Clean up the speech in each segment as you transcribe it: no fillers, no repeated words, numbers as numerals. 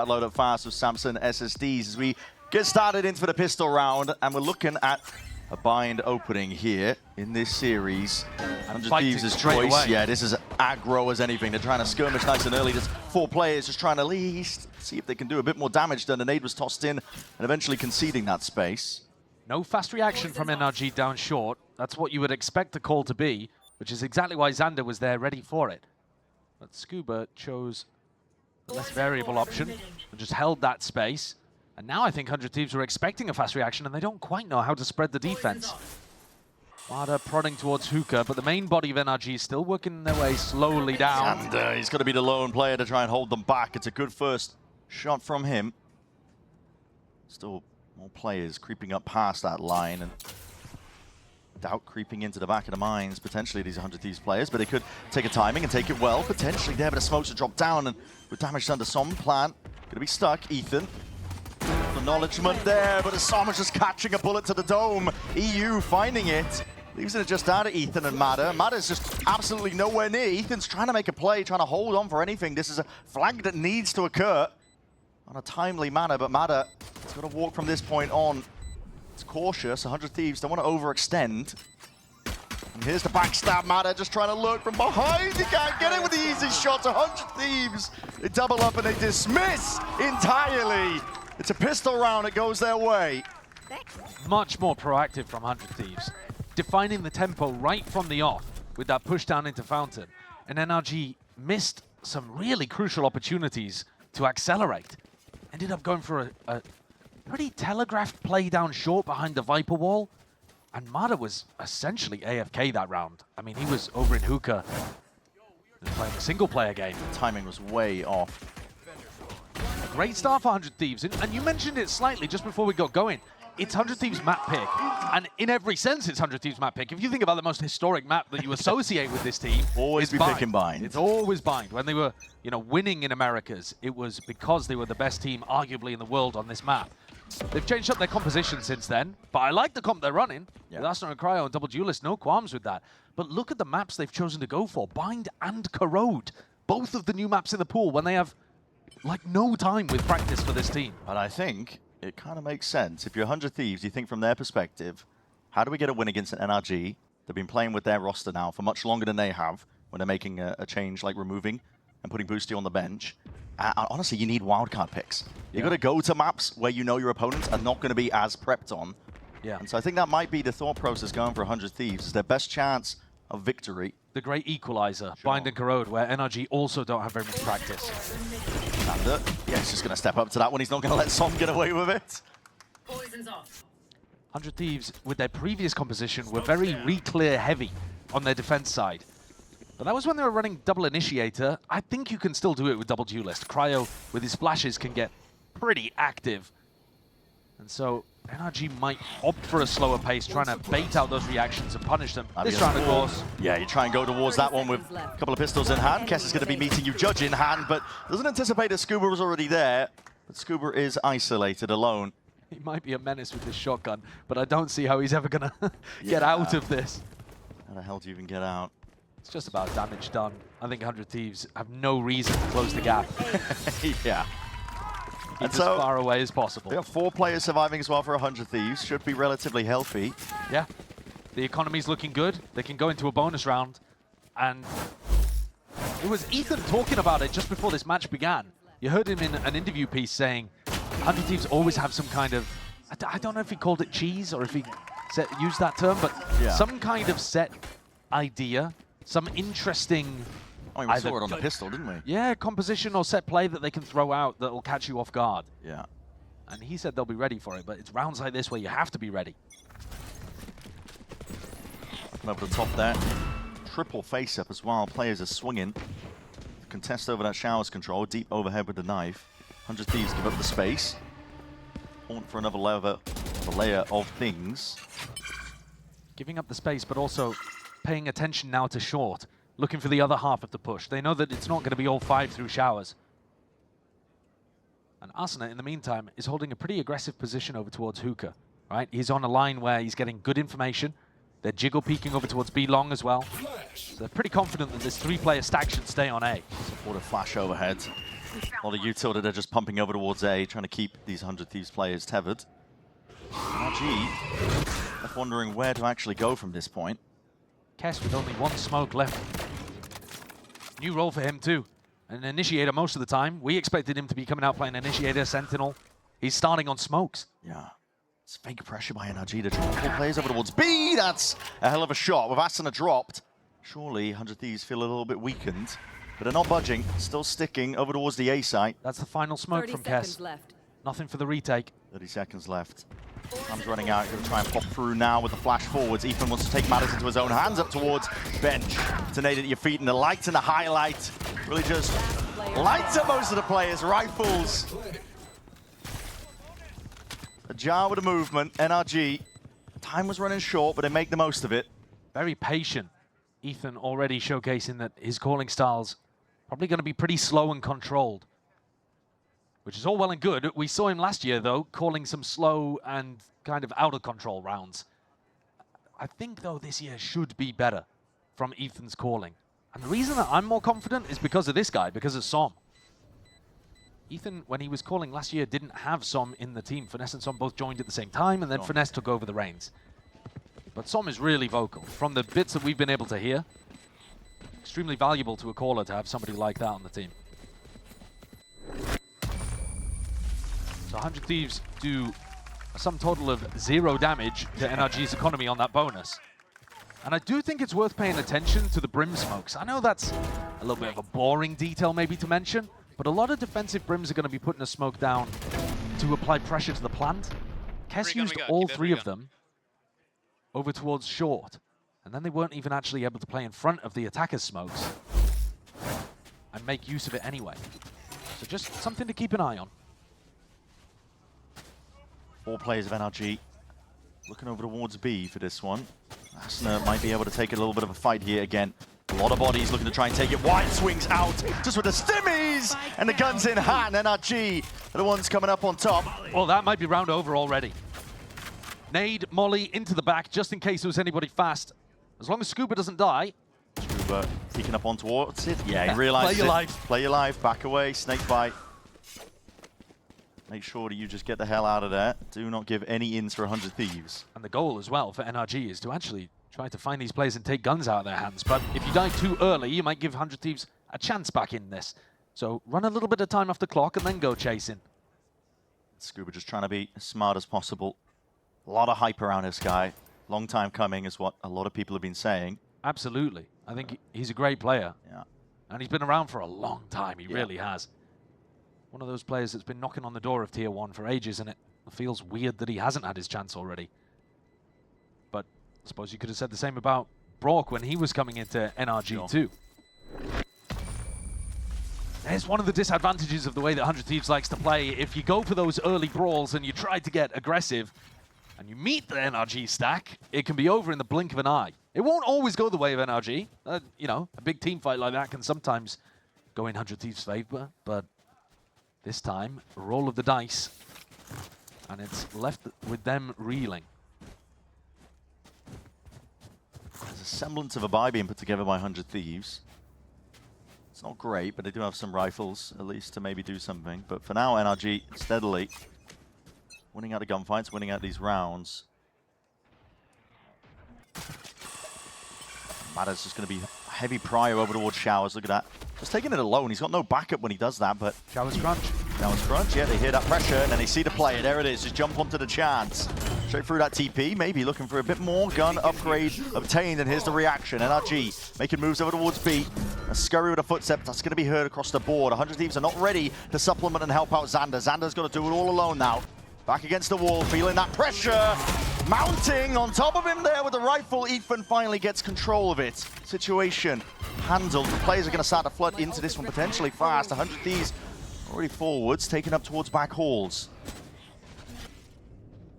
load up fast with Samson SSDs as we get started into the pistol round, and we're looking at a bind opening here in this series. And just Thieves' choice. Away. Yeah, this is aggro as anything. They're trying to skirmish nice and early. There's 4 players just trying to at least see if they can do a bit more damage than the nade was tossed in, and eventually conceding that space. No fast reaction from NRG down short. That's what you would expect the call to be, which is exactly why Xander was there ready for it. But Scuba chose the less variable option and just held that space. And now I think 100 Thieves were expecting a fast reaction and they don't quite know how to spread the defense. Marder prodding towards Hookah, but the main body of NRG is still working their way slowly down. And he's got to be the lone player to try and hold them back. It's a good first shot from him. Still more players creeping up past that line, and doubt creeping into the back of the mines, potentially these 100 Thieves players, but they could take a timing and take it well, potentially there, but the smokes are dropped down, and with damage done to Som Plant, gonna be stuck. Ethan, acknowledgement there, but Som is just catching a bullet to the dome. EU finding it, leaves it just out of Ethan and Madder. Madder's just absolutely nowhere near. Ethan's trying to make a play, trying to hold on for anything. This is a flag that needs to occur on a timely manner, but Madder has got to walk from this point on. It's cautious. 100 Thieves don't want to overextend. And here's the backstab. Madder just trying to lurk from behind. He can't get it with the easy shots. 100 Thieves, they double up and they dismiss entirely. It's a pistol round. It goes their way. Much more proactive from 100 Thieves, defining the tempo right from the off with that push down into Fountain. And NRG missed some really crucial opportunities to accelerate. Ended up going for a pretty telegraphed play down short behind the Viper wall. And Mada was essentially AFK that round. I mean, he was over in Hookah playing a single player game. The timing was way off. A great start for 100 Thieves. And you mentioned it slightly just before we got going. It's 100 Thieves map pick. And in every sense, it's 100 Thieves map pick. If you think about the most historic map that you associate with this team, always be picking bind. It's always bind. When they were, winning in Americas, it was because they were the best team, arguably, in the world on this map. They've changed up their composition since then, but I like the comp they're running. Yeah. That's not a cryo and double duelist, no qualms with that. But look at the maps they've chosen to go for. Bind and Corrode. Both of the new maps in the pool when they have, no time with practice for this team. And I think it kind of makes sense. If you're 100 Thieves, you think from their perspective, how do we get a win against an NRG? They've been playing with their roster now for much longer than they have when they're making a change like removing and putting Boosty on the bench. Honestly, you need wildcard picks. You've got to go to maps where you know your opponents are not going to be as prepped on. Yeah. And so I think that might be the thought process going for 100 Thieves. Is their best chance of victory. The great equalizer, sure. Bind and Corrode, where NRG also don't have very much practice. Xander, yeah, he's just going to step up to that one. He's not going to let Som get away with it. Poison's off. 100 Thieves, with their previous composition, were very re-clear heavy on their defense side. But that was when they were running double initiator. I think you can still do it with double duelist. Cryo, with his splashes, can get pretty active. And so NRG might opt for a slower pace, trying to bait out those reactions and punish them. This round, of course. Yeah, you try and go towards that one with a couple of pistols in hand. Kess is going to be meeting you judge in hand, but doesn't anticipate that Scuba was already there. But Scuba is isolated, alone. He might be a menace with this shotgun, but I don't see how he's ever going to get out of this. How the hell do you even get out? It's just about damage done. I think 100 Thieves have no reason to close the gap. Yeah. Keep as far away as possible. They have 4 players surviving as well for 100 Thieves. Should be relatively healthy. Yeah. The economy's looking good. They can go into a bonus round. And it was Ethan talking about it just before this match began. You heard him in an interview piece saying 100 Thieves always have some kind of, I don't know if he called it cheese or if he used that term, but some kind of set idea. Some interesting... Oh, we saw it on the pistol, didn't we? Yeah, composition or set play that they can throw out that will catch you off guard. Yeah. And he said they'll be ready for it, but it's rounds like this where you have to be ready. Over the top there. Triple face-up as well. Players are swinging. Contest over that showers control. Deep overhead with the knife. 100 Thieves give up the space. Haunt for another layer of things. Giving up the space, but also paying attention now to short, looking for the other half of the push. They know that it's not going to be all 5 through showers. And Asuna, in the meantime, is holding a pretty aggressive position over towards Hookah, right? He's on a line where he's getting good information. They're jiggle peeking over towards B long as well. So they're pretty confident that this 3-player stack should stay on A. Support a flash overhead. A lot of utility they're just pumping over towards A, trying to keep these 100 Thieves players tethered. NRG left wondering where to actually go from this point. Kess with only one smoke left. New role for him too. An initiator most of the time. We expected him to be coming out playing initiator, sentinel. He's starting on smokes. Yeah. It's fake pressure by NRG to try and pull players over towards B. That's a hell of a shot. With Asuna dropped, surely 100 Thieves feel a little bit weakened. But they're not budging. Still sticking over towards the A site. That's the final smoke from Kess. Left. Nothing for the retake. 30 seconds left. Time's running out. He's going to try and pop through now with the flash forwards. Ethan wants to take matters into his own hands up towards bench. Tornado at your feet, and the light and the highlight really just lights up most of the players. Rifles. Ajar with a movement. NRG. Time was running short, but they make the most of it. Very patient. Ethan already showcasing that his calling style's probably going to be pretty slow and controlled, which is all well and good. We saw him last year, though, calling some slow and kind of out of control rounds. I think, though, this year should be better from Ethan's calling. And the reason that I'm more confident is because of this guy, because of Som. Ethan, when he was calling last year, didn't have Som in the team. Finesse and Som both joined at the same time, and then Finesse took over the reins. But Som is really vocal. From the bits that we've been able to hear, extremely valuable to a caller to have somebody like that on the team. So 100 Thieves do a sum total of 0 damage to NRG's economy on that bonus. And I do think it's worth paying attention to the brim smokes. I know that's a little bit of a boring detail maybe to mention, but a lot of defensive brims are going to be putting a smoke down to apply pressure to the plant. Kess used all 3 of them over towards short, and then they weren't even actually able to play in front of the attacker's smokes and make use of it anyway. So just something to keep an eye on. 4 players of NRG looking over towards B for this one. Asuna might be able to take a little bit of a fight here again. A lot of bodies looking to try and take it. White swings out just with the stimmies and the guns in hand. NRG are the ones coming up on top. Well, that might be round over already. Nade, Molly into the back just in case there was anybody fast. As long as Scuba doesn't die. Scuba peeking up on towards it. Yeah, he realizes Play your life. Play your life. Back away. Snake bite. Make sure that you just get the hell out of there. Do not give any ins for 100 Thieves. And the goal as well for NRG is to actually try to find these players and take guns out of their hands. But if you die too early, you might give 100 Thieves a chance back in this. So run a little bit of time off the clock and then go chasing. Scuba just trying to be as smart as possible. A lot of hype around this guy. Long time coming is what a lot of people have been saying. Absolutely. I think he's a great player. Yeah. And he's been around for a long time. He really has. One of those players that's been knocking on the door of Tier 1 for ages, and it feels weird that he hasn't had his chance already. But I suppose you could have said the same about Brock when he was coming into NRG too. There's one of the disadvantages of the way that 100 Thieves likes to play. If you go for those early brawls and you try to get aggressive, and you meet the NRG stack, it can be over in the blink of an eye. It won't always go the way of NRG. You know, a big team fight like that can sometimes go in 100 Thieves' favor, but this time, roll of the dice, and it's left with them reeling. There's a semblance of a buy being put together by 100 Thieves. It's not great, but they do have some rifles, at least to maybe do something. But for now, NRG steadily winning out the gunfights, winning out these rounds. Matter's just going to be heavy prio over towards Showers. Look at that. Just taking it alone. He's got no backup when he does that, but... Showers crunch. Showers crunch, yeah, they hear that pressure, and then they see the player. There it is. Just jump onto the chance. Straight through that TP, maybe looking for a bit more gun upgrade obtained, and here's the reaction. NRG making moves over towards B. A scurry with a footstep, that's going to be heard across the board. 100 Thieves are not ready to supplement and help out Xander. Xander's got to do it all alone now. Back against the wall, feeling that pressure. Mounting on top of him there with the rifle. Ethan finally gets control of it. Situation handled. The players are going to start to flood into this one potentially fast. 100 Thieves already forwards, taken up towards back halls.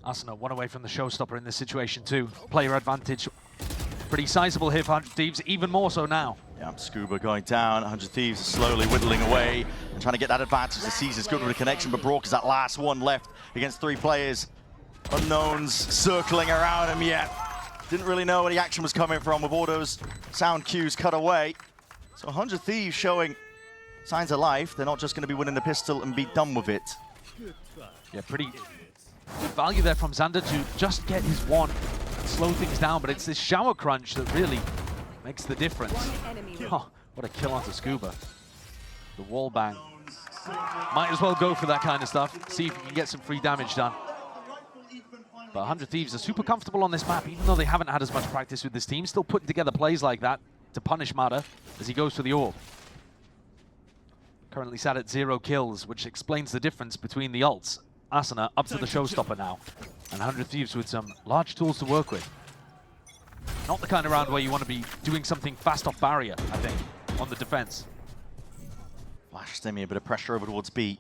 Asuna one away from the showstopper in this situation too. Player advantage pretty sizable here for 100 Thieves, even more so now. Yeah, Scuba going down. 100 Thieves are slowly whittling away and trying to get that advantage. The Caesar's good with a connection, but Brock is that last one left against 3 players. Unknowns circling around him yet. Didn't really know where the action was coming from with all those sound cues cut away. So 100 Thieves showing signs of life. They're not just going to be winning the pistol and be done with it. Yeah, pretty good value there from Xander to just get his one and slow things down, but it's this shower crunch that really makes the difference. Oh, what a kill onto Scuba. The wall bang. Might as well go for that kind of stuff, see if you can get some free damage done. But 100 Thieves are super comfortable on this map, even though they haven't had as much practice with this team, still putting together plays like that to punish Mata as he goes for the orb. Currently sat at 0 kills, which explains the difference between the ults. Asuna up to the showstopper now, and 100 Thieves with some large tools to work with. Not the kind of round where you want to be doing something fast off barrier, I think, on the defense. Flash Stimmy, a bit of pressure over towards B.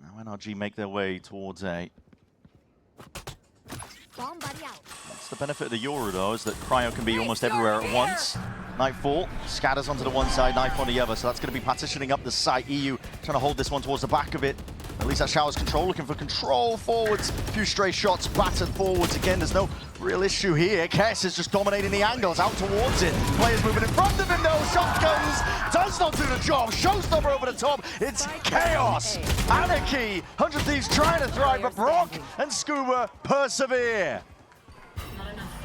Now NRG make their way towards A. That's the benefit of the Yoru, though, is that Cryo can be almost everywhere at once. Nightfall scatters onto the one side, Knife on the other, so that's going to be partitioning up the site. EU trying to hold this one towards the back of it. At least that Shower's control, looking for control forwards. A few stray shots, battered forwards again. There's no real issue here. Kess is just dominating the angles, out towards it. Players moving in front of him, though. Shotguns does not do the job. Showstopper over the top. It's chaos. Anarchy. 100 Thieves trying to thrive, but Brock and Scuba persevere.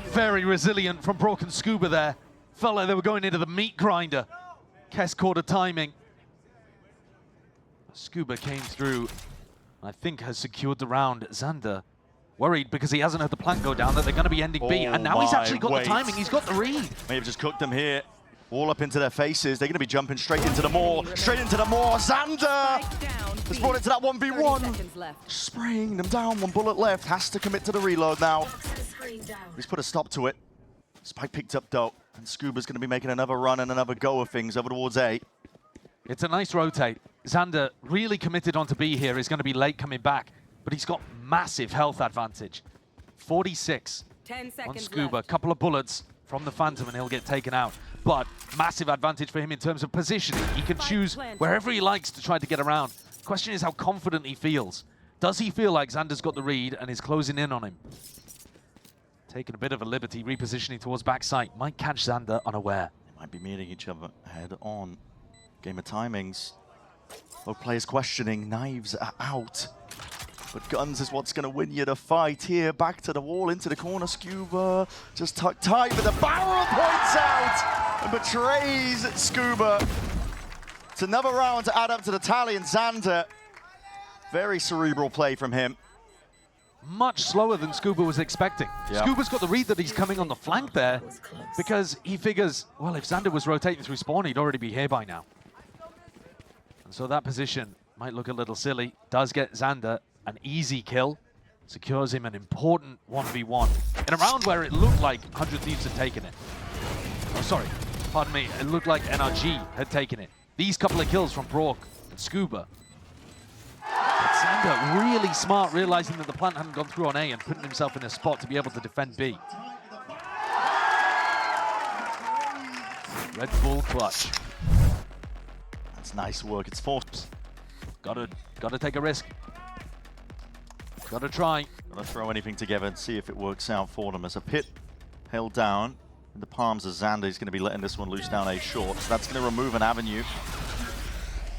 Very resilient from Brock and Scuba there. Felt like they were going into the meat grinder. Kess caught a timing. Scuba came through, I think has secured the round. Xander worried because he hasn't had the plant go down that they're going to be ending B, and now he's actually got the timing, he's got the read. May have just cooked them here. All up into their faces. They're going to be jumping straight into the maw. Straight into the maw. Xander has brought it to that 1v1. Spraying them down. 1 bullet left. Has to commit to the reload now. He's put a stop to it. Spike picked up though. And Scuba's going to be making another run and another go of things over towards A. It's a nice rotate. Xander really committed onto B here. He's going to be late coming back, but he's got massive health advantage. 46 on Scuba. A couple of bullets from the Phantom and he'll get taken out. But massive advantage for him in terms of positioning. He can choose wherever he likes to try to get around. The question is how confident he feels. Does he feel like Xander's got the read and is closing in on him? Taking a bit of a liberty, repositioning towards backside. Might catch Xander unaware. They might be meeting each other head on. Game of timings. Both players questioning. Knives are out. But guns is what's going to win you the fight here. Back to the wall, into the corner. Scuba just tucked tight, but the barrel points out and betrays Scuba. It's another round to add up to the tally, and Xander, very cerebral play from him. Much slower than Scuba was expecting. Yeah. Scuba's got the read that he's coming on the flank there because he figures, well, if Xander was rotating through spawn, he'd already be here by now. And so that position might look a little silly. Does get Xander an easy kill. Secures him an important 1v1 in a round where it looked like 100 Thieves had taken it. Oh, sorry. Pardon me. It looked like NRG had taken it. These couple of kills from Brock and Scuba. But Xander really smart, realizing that the plant hadn't gone through on A and putting himself in a spot to be able to defend B. Red Bull clutch. That's nice work. It's forced. Gotta take a risk. Gotta try. Gotta throw anything together and see if it works out for them. As a pit held down in the palms of Xander, he's going to be letting this one loose down A short. So that's going to remove an avenue.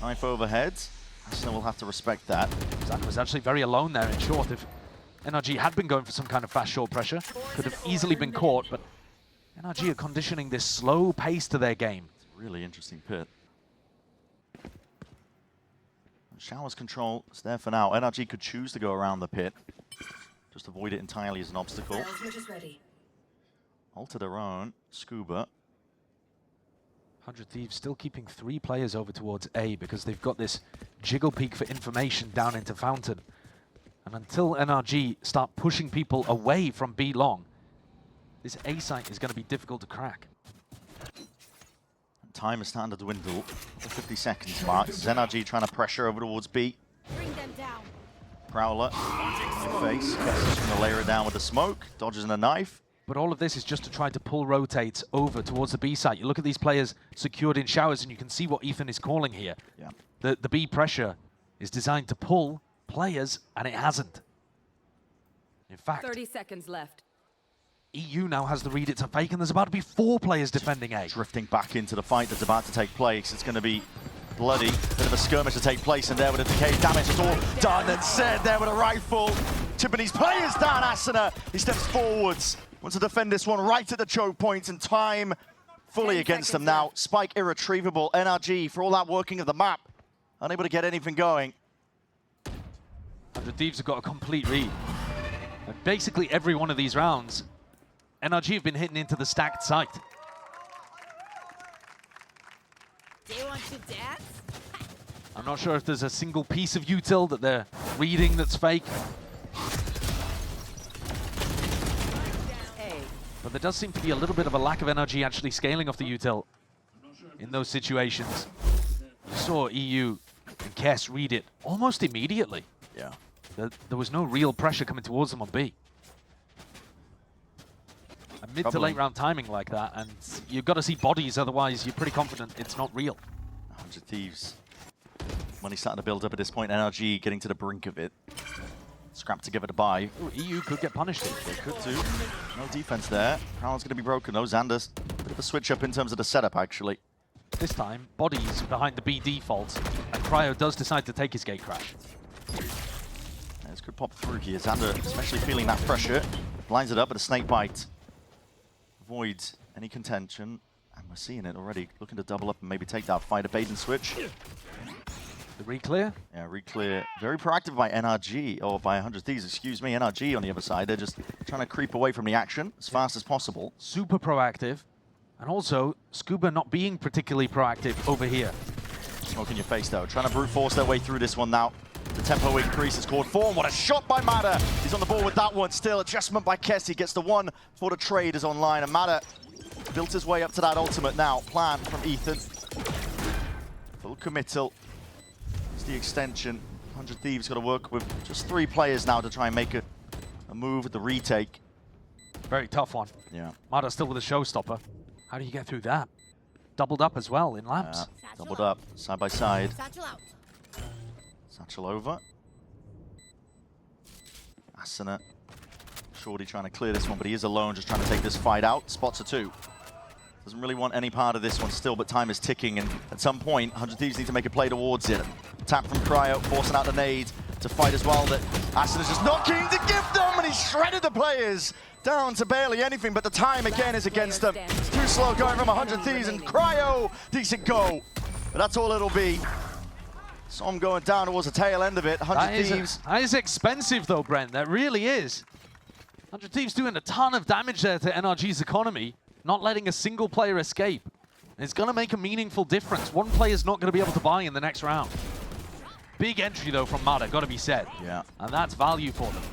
Knife overhead. So we'll have to respect that. Xander was actually very alone there in short. If NRG had been going for some kind of fast short pressure, could have easily been caught, but NRG are conditioning this slow pace to their game. It's a really interesting pit. Shower's control is there for now. NRG could choose to go around the pit. Just avoid it entirely as an obstacle. Alter their own. Scuba. 100 Thieves still keeping 3 players over towards A because they've got this jiggle peak for information down into Fountain. And until NRG start pushing people away from B long, this A site is going to be difficult to crack. Time is starting to dwindle. The 50 seconds mark. This is NRG trying to pressure over towards B. Bring them down. Prowler in your face. Just going to layer it down with the smoke. Dodges and a knife. But all of this is just to try to pull rotates over towards the B site. You look at these players secured in showers and you can see what Ethan is calling here. Yeah. The B pressure is designed to pull players and it hasn't. In fact, 30 seconds left. EU now has the read, it's a fake, and there's about to be 4 players defending A. Drifting back into the fight that's about to take place. It's going to be bloody. Bit of a skirmish to take place, and there with the decay damage. It's all done and said there with a rifle. Tiffany's players down. Asuna, he steps forwards. Wants to defend this one right at the choke point, and time fully against them now. Spike irretrievable. NRG, for all that working of the map, unable to get anything going. 100 Thieves have got a complete read. And basically every one of these rounds, NRG have been hitting into the stacked site. Do you want to dance? I'm not sure if there's a single piece of util that they're reading that's fake. But there does seem to be a little bit of a lack of NRG actually scaling off the util in those situations. You saw EU and Kess read it almost immediately. Yeah. There was no real pressure coming towards them on B. A mid to late round timing like that, and you've got to see bodies, otherwise you're pretty confident it's not real. 100 Thieves. Money starting to build up at this point. NRG getting to the brink of it. Scrap to give it a buy. Ooh, EU could get punished here. They could too. No defense there. Crown's going to be broken though. Xander's bit of a switch up in terms of the setup actually. This time, bodies behind the B default, and Cryo does decide to take his gate crash. This could pop through here. Xander especially feeling that pressure. Blinds it up with a snake bite. Avoids any contention. And we're seeing it already. Looking to double up and maybe take that fight. A bait and switch. The re-clear? Yeah, re-clear. Very proactive by NRG, or by 100 Thieves, excuse me. NRG on the other side. They're just trying to creep away from the action as fast as possible. Super proactive. And also, Scuba not being particularly proactive over here. Smoke in your face though. Trying to brute force their way through this one now. The tempo increases. Chord form. What a shot by Mada. He's on the ball with that one. Still, adjustment by Kessie. Gets the one for the trade is online. And Mada built his way up to that ultimate now. Plan from Ethan. Full committal. It's the extension. 100 Thieves got to work with just 3 players now to try and make a move with the retake. Very tough one. Yeah. Mada still with a showstopper. How do you get through that? Doubled up as well in lamps. Doubled up, side by side. Satchel out. Satchel over. Asuna. Shorty trying to clear this one, but he is alone, just trying to take this fight out. Spots a 2. Doesn't really want any part of this one still, but time is ticking, and at some point, 100 Thieves need to make a play towards it. Tap from Cryo, forcing out the nade to fight as well, that Asuna's just not keen to give them, and he shredded the players down to barely anything, but the time again is against them. It's too slow going from 100 Thieves, and Cryo, decent go. But that's all it'll be. Som going down towards the tail end of it. 100 Thieves. That is expensive though, Brent. That really is. 100 Thieves doing a ton of damage there to NRG's economy, not letting a single player escape. And it's going to make a meaningful difference. One player's not going to be able to buy in the next round. Big entry though from Mada, got to be said. Yeah. And that's value for them.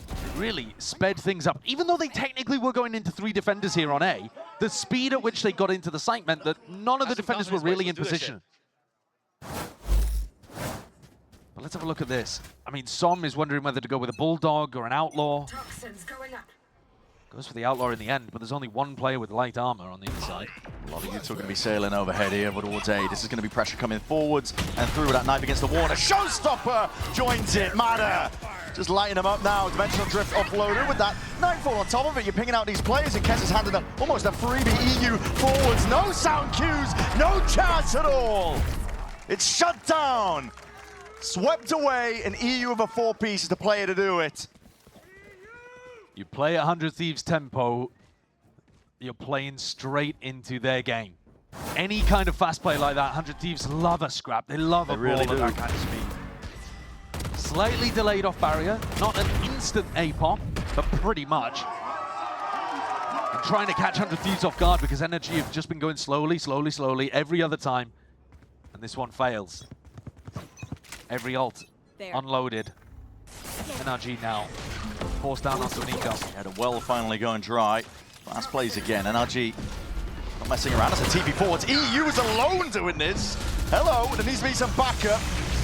It really sped things up. Even though they technically were going into 3 defenders here on A, the speed at which they got into the site meant that none of the defenders were really in position. But let's have a look at this. I mean, Som is wondering whether to go with a Bulldog or an Outlaw. Toxins going up. Goes for the Outlaw in the end, but there's only one player with light armor on the inside. A lot of you two are going to be sailing overhead here towards A. This is going to be pressure coming forwards and through with that knife against the wall. And a showstopper joins it. Mada just lighting them up now. Dimensional drift offloaded with that nightfall on top of it. You're picking out these players, and Kess is handing them almost a freebie EU forwards. No sound cues, no chance at all. It's shut down. Swept away, and EU of a 4-piece is the player to do it. You play 100 Thieves tempo, you're playing straight into their game. Any kind of fast play like that, 100 Thieves love a scrap. They love a brawl at that kind of speed. Slightly delayed off barrier, not an instant A-pop, but pretty much. And trying to catch 100 Thieves off guard because NRG have just been going slowly, slowly, slowly every other time. And this one fails. Every ult unloaded. NRG now forced down onto Nico. Had a well finally going dry. Last plays again. NRG not messing around. That's a TP forwards. EU is alone doing this. Hello, there needs to be some backup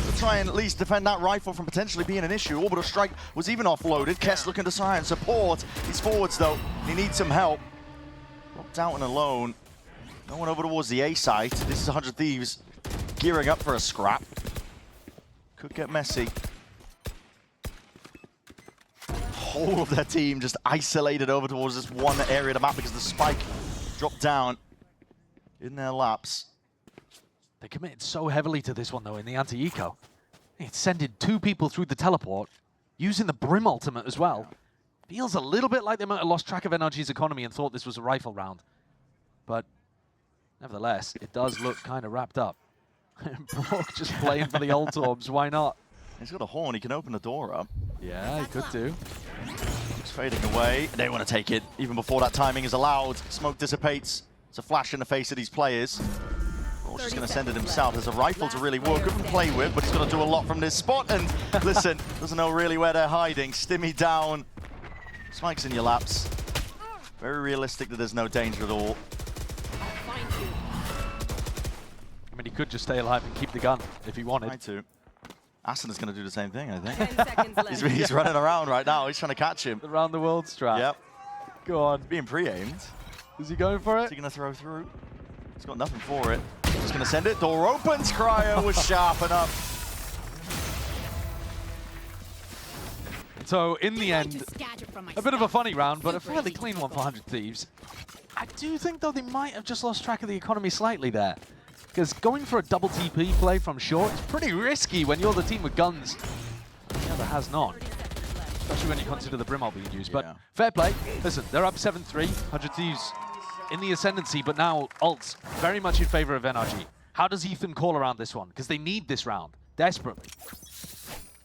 to try and at least defend that rifle from potentially being an issue. Orbital strike was even offloaded. Kess looking to try and support. He's forwards though. He needs some help. Locked out and alone. No one over towards the A site. This is 100 Thieves gearing up for a scrap. Could get messy. all of their team just isolated over towards this one area of the map because the spike dropped down in their laps. They committed so heavily to this one, though, in the anti-eco. It's sending 2 people through the teleport, using the Brim ultimate as well. Feels a little bit like they might have lost track of NRG's economy and thought this was a rifle round. But nevertheless, it does look kind of wrapped up. Brock just playing for the ult orbs, why not? He's got a horn, he can open the door up. Yeah, he could do. It's fading away. They want to take it even before that timing is allowed. Smoke dissipates. It's a flash in the face of these players. Brock's just going to send it himself. There's a rifle to really work with and play with, but he's got to do a lot from this spot. And listen, doesn't know really where they're hiding. Stimmy down. Spikes in your laps. Very realistic that there's no danger at all. I mean, he could just stay alive and keep the gun if he wanted. Try to. Aston is going to do the same thing, I 10 think. seconds left. He's running around right now. He's trying to catch him. The round the world strat. Yep. Go on. Being pre-aimed. Is he going for Is it? he going to throw through? He's got nothing for it. Just going to send it. Door opens. Cryo was sharp enough. So, in the end, a bit of a funny round, but a fairly clean one for 100 Thieves. I do think, though, they might have just lost track of the economy slightly there. Because going for a double TP play from short is pretty risky when you're the team with guns. The other has none. Especially when you consider the Brim ult being used. Yeah. But fair play. Listen, they're up 7-3. 100 Thieves in the ascendancy, but now ults very much in favor of NRG. How does Ethan call around this one? Because they need this round desperately.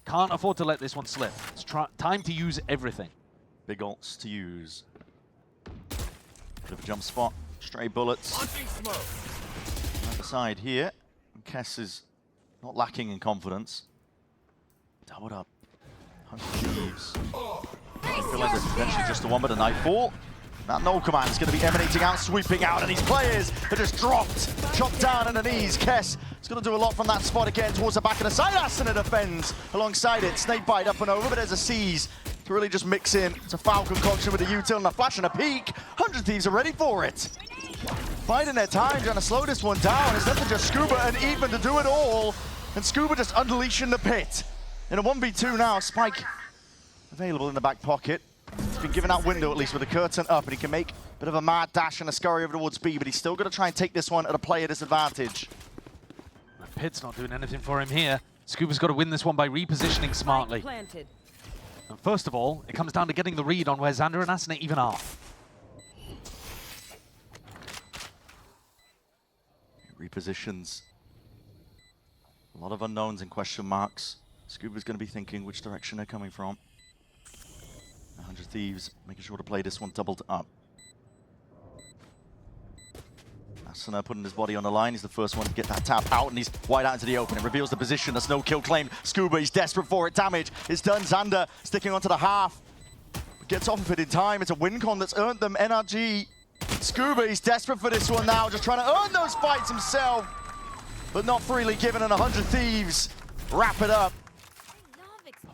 Can't afford to let this one slip. It's time to use everything. Big ults to use. Bit of a jump spot. Stray bullets. At the side here. And Kess is not lacking in confidence. Doubled up. 100 Thieves. I feel like there's potentially just the one with a nightfall. That no command is going to be emanating out, sweeping out, and these players are just dropped, chopped down on the knees. Kess is going to do a lot from that spot again towards the back of the side. Aston defends alongside it. Snakebite up and over, but there's a seize to really just mix in. It's a foul concoction with a util and a flash and a peek. 100 Thieves are ready for it. Biding their time, trying to slow this one down. It's nothing just Scuba and Ethan to do it all. And Scuba just unleashing the pit. In a 1v2 now, Spike available in the back pocket. He's been given that window at least with the curtain up, and he can make a bit of a mad dash and a scurry over towards B, but he's still going to try and take this one at a player disadvantage. The pit's not doing anything for him here. Scuba's got to win this one by repositioning smartly. And first of all, it comes down to getting the read on where Xander and Asana even are. Repositions. A lot of unknowns and question marks. Scuba's going to be thinking which direction they're coming from. 100 Thieves making sure to play this one doubled up. Asana putting his body on the line. He's the first one to get that tap out, and he's wide out into the open. It reveals the position. There's no kill claim. Scuba, he's desperate for it. Damage is done. Xander sticking onto the half. Gets off of it in time. It's a win con that's earned them NRG. Scuba, he's desperate for this one now. Just trying to earn those fights himself, but not freely given. And 100 Thieves wrap it up.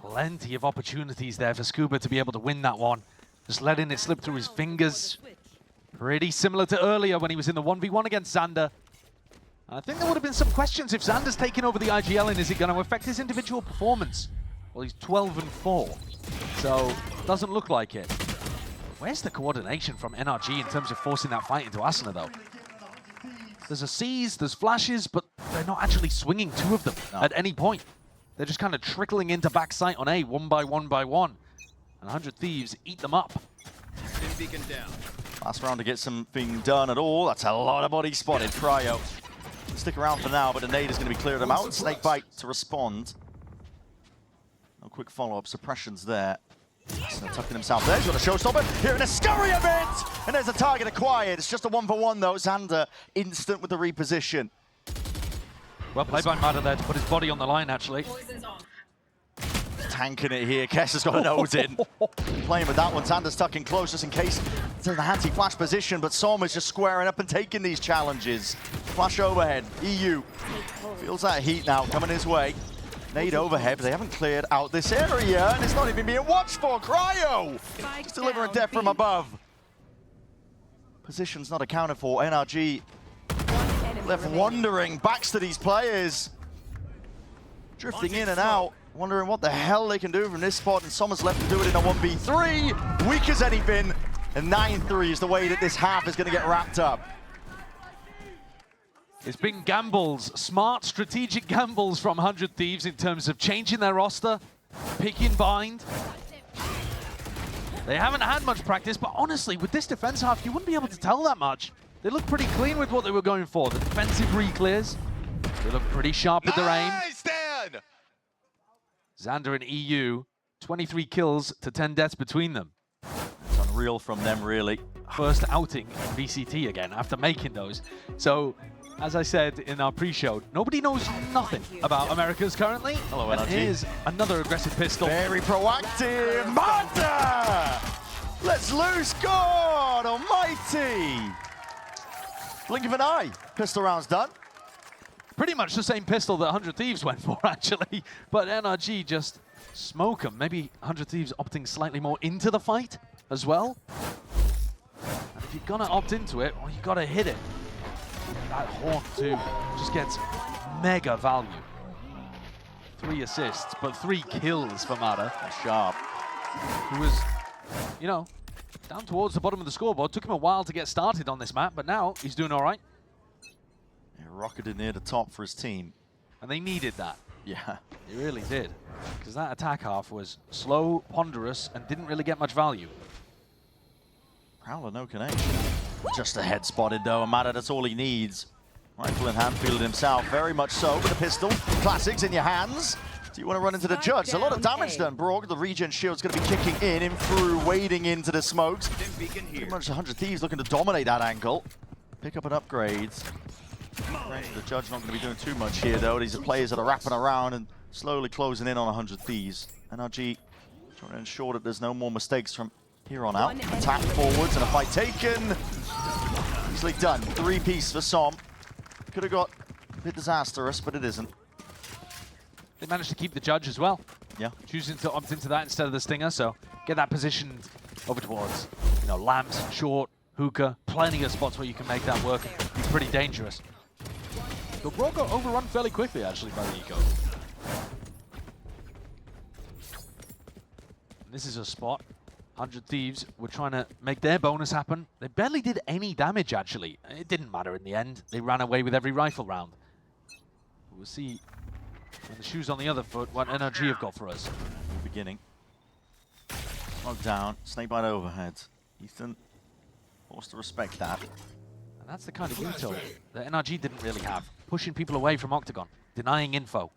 Plenty of opportunities there for Scuba to be able to win that one. Just letting it slip through his fingers. Pretty similar to earlier when he was in the 1v1 against Xander. I think there would have been some questions if Xander's taken over the IGL, and is it going to affect his individual performance? Well, he's 12-4, so doesn't look like it. Where's the coordination from NRG in terms of forcing that fight into Asana, though? There's a seize, there's flashes, but they're not actually swinging 2 of them at any point. They're just kind of trickling into backside on A, one by one by one. And 100 Thieves eat them up. Beacon down. Last round to get something done at all. That's a lot of body spotted. Cryo. Stick around for now, but the nade is going to be clearing them out. Snakebite to respond. No quick follow-up. Suppression's there. So tucking himself there. He's got a showstopper. Here in a scurry of it! And there's a target acquired. It's just a 1-for-1 though. Xander instant with the reposition. Well played by Mada there to put his body on the line, actually. Tanking it here. Kess has got a nose in. Playing with that one. Xander's tucking close just in case it's in the anti-flash position, but Som is just squaring up and taking these challenges. Flash overhead. EU feels that heat now coming his way. Nade overhead, but they haven't cleared out this area, and it's not even being watched for. Cryo just delivering death from above. Position's not accounted for. NRG left wondering. Backs to these players. Drifting in and out. wondering what the hell they can do from this spot, and Sommer's left to do it in a 1v3. Weak as anything, and 9-3 is the way that this half is going to get wrapped up. It's been gambles, smart, strategic gambles from 100 Thieves in terms of changing their roster, picking bind. They haven't had much practice, but honestly, with this defense half, you wouldn't be able to tell that much. They look pretty clean with what they were going for. The defensive re-clears, they look pretty sharp with their aim. Dan! Xander and EU, 23 kills to 10 deaths between them. It's unreal from them, really. First outing in VCT again after making those. So, as I said in our pre-show, nobody knows nothing about Americas currently. Hello, And NRG. here's another aggressive pistol. Very proactive. Manta! Let's loose. God almighty. Blink of an eye. Pistol round's done. Pretty much the same pistol that 100 Thieves went for, actually. But NRG just smoke them. Maybe 100 Thieves opting slightly more into the fight as well. And if you're gonna opt into it, well, you gotta hit it. That Hawk, too, just gets mega value. 3 assists, but 3 kills for Mata. Sharp. Who was, you know, down towards the bottom of the scoreboard. Took him a while to get started on this map, but now he's doing all right. Yeah, rocketed near the top for his team. And they needed that. Yeah. They really did. Because that attack half was slow, ponderous, and didn't really get much value. Prowler, no connection. Just a head spotted though, and Mata, that's all he needs. Rifle in hand, fielded himself, very much so, with a pistol. Classics in your hands. So you want to run into the judge. A lot of damage done. Brog, the regen shield's going to be kicking in through, wading into the smokes. Pretty much 100 Thieves looking to dominate that angle. Pick up an upgrade. The judge not going to be doing too much here though. These are players that are wrapping around and slowly closing in on 100 Thieves. NRG trying to ensure that there's no more mistakes from here on out. Attack forwards and a fight taken. Easily done. 3-piece for Som. Could have got a bit disastrous, but it isn't. They managed to keep the judge as well. Yeah. Choosing to opt into that instead of the stinger, so get that positioned over towards, you know, lamps, short, hookah, plenty of spots where you can make that work. Be pretty dangerous. The Raw got overrun fairly quickly, actually, by the eco. This is a spot. 100 Thieves were trying to make their bonus happen. They barely did any damage, actually. It didn't matter in the end. They ran away with every rifle round. We'll see when the shoe's on the other foot what NRG have got for us. Beginning. Smoke down. Snakebite overhead. Ethan forced to respect that. And that's the kind of intel that NRG didn't really have. Pushing people away from Octagon. Denying info.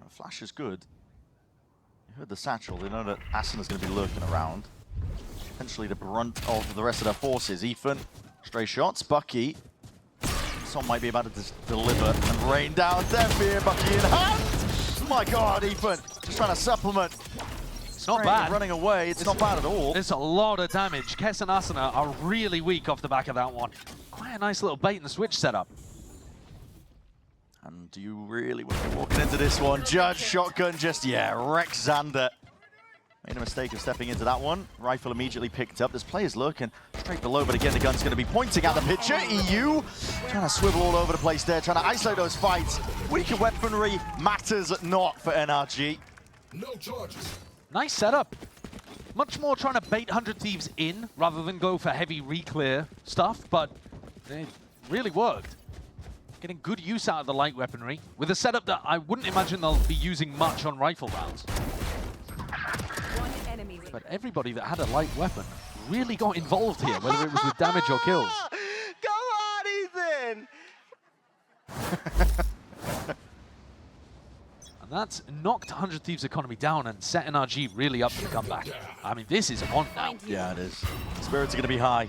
Flash is good. You heard the satchel. They know that Asena's going to be lurking around. Potentially the brunt of the rest of their forces. Ethan, stray shots. Bucky. Some might be about to deliver and rain down death here. Bucky in hand. My God, Ethan. Just trying to supplement. It's not bad. Running away. It's not bad at all. It's a lot of damage. Kess and Asuna are really weak off the back of that one. Quite a nice little bait and switch setup. And do you really want to be walking into this one? Judge, shotgun, just, yeah, wrecks Xander. Made a mistake of stepping into that one. Rifle immediately picked up. There's players lurking straight below, but again, the gun's going to be pointing at the picture. EU trying to swivel all over the place there, trying to isolate those fights. Weaker weaponry matters not for NRG. No charges. Nice setup. Much more trying to bait 100 Thieves in rather than go for heavy re-clear stuff, but it really worked. Getting good use out of the light weaponry with a setup that I wouldn't imagine they'll be using much on rifle rounds. But everybody that had a light weapon really got involved here, whether it was with damage or kills. Go on, Ethan! And that's knocked 100 Thieves' economy down and set NRG really up for the comeback. I mean, this is on now. Yeah, it is. Spirits are going to be high.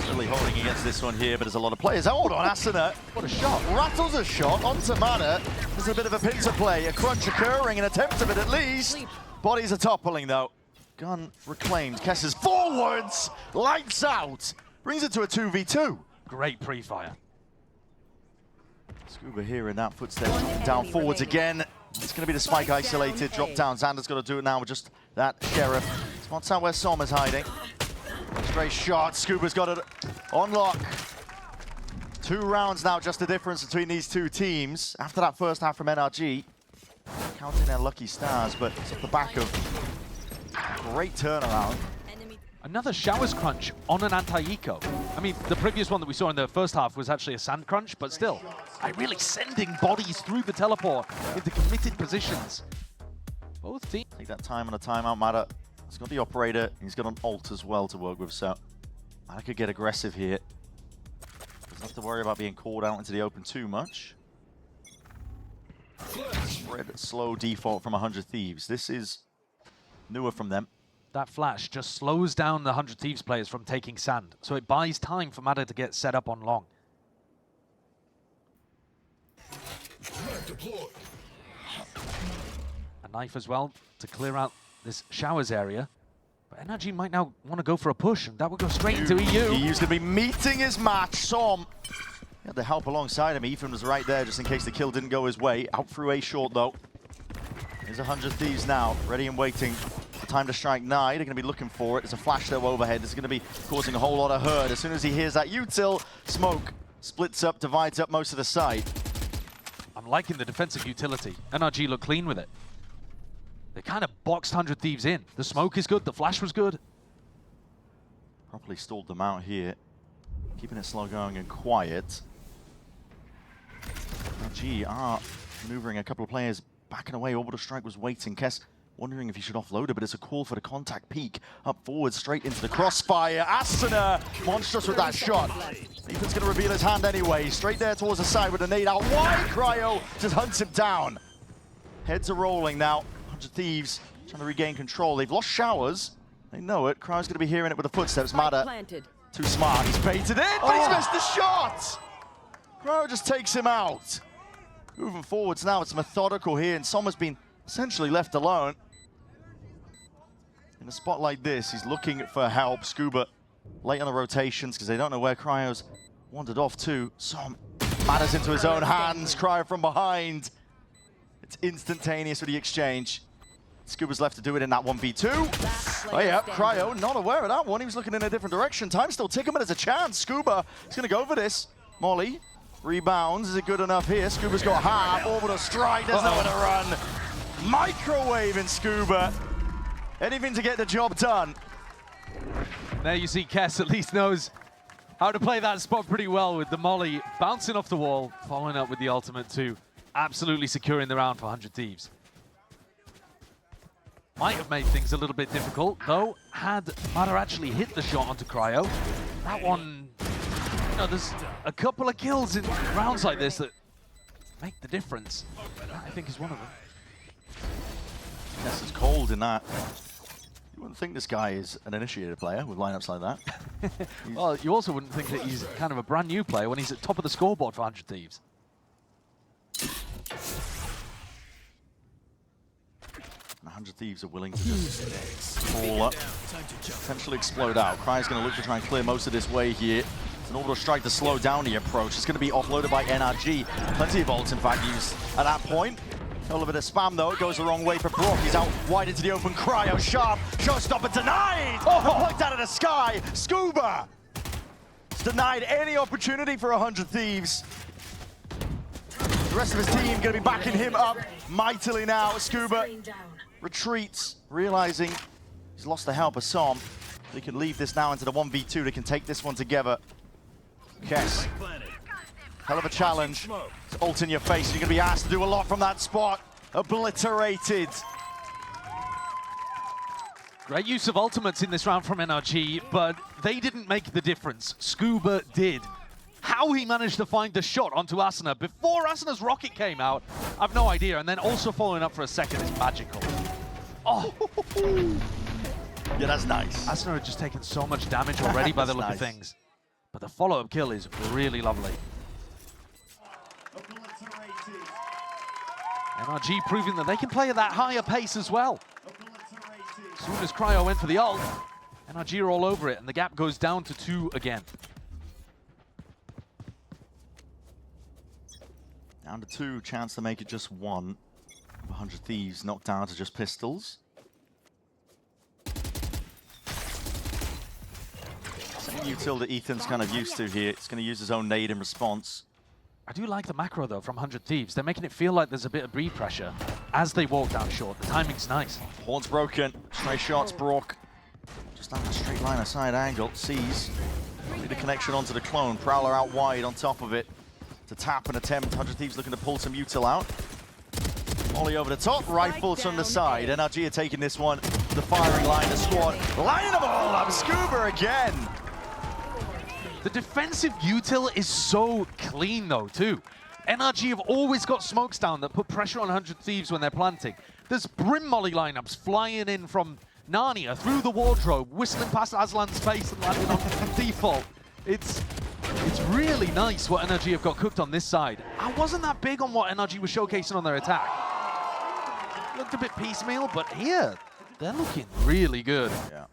Really holding against this one here, but there's a lot of players. Hold on, Asuna. What a shot. Rattles a shot onto Mana. There's a bit of a pincer play, a crunch occurring, an attempt of it at least. Bodies are toppling though. Gun reclaimed. Kess's forwards, lights out. Brings it to a 2v2. Great pre-fire. Scuba here in that footstep, dropping down forwards again. It's going to be the spike isolated, drop down. Xander's got to do it now with just that Sheriff. Spots out where Som is hiding. Straight shot, Scuba's got it on lock. 2 rounds now, just the difference between these two teams. After that first half from NRG, counting their lucky stars, but it's off the back of great turnaround. Enemy. Another showers crunch on an anti-eco. I mean, the previous one that we saw in the first half was actually a sand crunch, but still, really sending bodies through the teleport into committed positions. Both teams. Take that time on a timeout, Mada. He's got the operator, he's got an ult as well to work with, so Mada could get aggressive here. Doesn't have to worry about being called out into the open too much. Spread slow default from 100 Thieves. This is newer from them. That flash just slows down the 100 Thieves players from taking sand, so it buys time for Mada to get set up on long. A knife as well to clear out this showers area. But NRG might now want to go for a push, and that would go straight into EU. EU's going to be meeting his match. Som. He had the help alongside him. Ethan was right there just in case the kill didn't go his way. Out through A short though. There's 100 Thieves now, ready and waiting. The time to strike nigh. They're going to be looking for it. There's a flash there overhead. This is going to be causing a whole lot of hurt. As soon as he hears that util, smoke splits up, divides up most of the site. I'm liking the defensive utility. NRG look clean with it. They kind of boxed 100 Thieves in. The smoke is good, the flash was good. Properly stalled them out here. Keeping it slow going and quiet. NRG are maneuvering a couple of players backing away. Orbital Strike was waiting. Kess wondering if he should offload it, but it's a call for the contact peek. Up forward, straight into the crossfire. Asuna, monstrous with that shot. Ethan's going to reveal his hand anyway. Straight there towards the side with a nade out wide. Cryo just hunts him down. Heads are rolling now. 100 Thieves trying to regain control. They've lost showers. They know it. Cryo's going to be hearing it with the footsteps. Mada, Planted. too smart. He's baited in, but he's missed the shot. Cryo just takes him out. Moving forwards now, it's methodical here, and Som has been essentially left alone. In a spot like this, he's looking for help. Scuba late on the rotations because they don't know where Cryo's wandered off to. Som matters into his own hands. Cryo from behind. It's instantaneous with the exchange. Scuba's left to do it in that 1v2. Oh yeah, Cryo not aware of that one. He was looking in a different direction. Time's still ticking, but there's a chance. Scuba is going to go for this. Molly rebounds. Is it good enough here? Scuba's got half. Orbital Strike. There's nowhere to run. Microwaving Scuba. Anything to get the job done. There you see Kess at least knows how to play that spot pretty well with the molly bouncing off the wall, following up with the ultimate too. Absolutely securing the round for 100 Thieves. Might have made things a little bit difficult, though. Had Mada actually hit the shot onto Cryo, that one, you know, there's a couple of kills in rounds like this that make the difference. That, I think, is one of them. Yes, it's cold in that. You wouldn't think this guy is an initiated player with lineups like that. Well, you also wouldn't think that he's kind of a brand new player when he's at top of the scoreboard for 100 Thieves. 100 Thieves are willing to just fall up, potentially explode out. Cryo's going to look to try and clear most of this way here. It's an orbital strike to slow down the approach. It's going to be offloaded by NRG. Plenty of ults, in fact, used at that point. A little bit of spam, though. It goes the wrong way for Brock. He's out wide into the open. Cryo, sharp. Showstopper denied! Plucked out of the sky. Scuba! It's denied any opportunity for 100 Thieves. The rest of his team going to be backing him up mightily now. Scuba retreats, realizing he's lost the help of Som. They can leave this now into the 1v2. They can take this one together. Kess. Hell of a challenge. It's ult in your face. You're going to be asked to do a lot from that spot. Obliterated. Great use of ultimates in this round from NRG, but they didn't make the difference. Scuba did. How he managed to find the shot onto Asuna before Asuna's rocket came out, I've no idea. And then also following up for a second is magical. Oh! Yeah, that's nice. Asuna had just taken so much damage already by the look of things. But the follow-up kill is really lovely. NRG proving that they can play at that higher pace as well. As soon as Cryo went for the ult, NRG are all over it, and the gap goes down to 2 again. Down to 2, chance to make it just 1. 100 Thieves knocked down to just pistols. Same util that Ethan's kind of used to here. It's going to use his own nade in response. I do like the macro, though, from 100 Thieves. They're making it feel like there's a bit of B pressure as they walk down short. The timing's nice. Horn's broken. Stray shots, Brock. Just down a straight line of side angle. Sees. Need a connection onto the clone. Prowler out wide on top of it. To tap and attempt. 100 Thieves looking to pull some util out. Ollie over the top. Rifles from the side. NRG are taking this one. The firing line, the squad. Lining them all up. Scuba again. The defensive util is so clean, though, too. NRG have always got smokes down that put pressure on 100 Thieves when they're planting. There's Brim Molly lineups flying in from Narnia through the wardrobe, whistling past Aslan's face and landing on default. It's really nice what NRG have got cooked on this side. I wasn't that big on what NRG was showcasing on their attack. Looked a bit piecemeal, but here, they're looking really good. Yeah.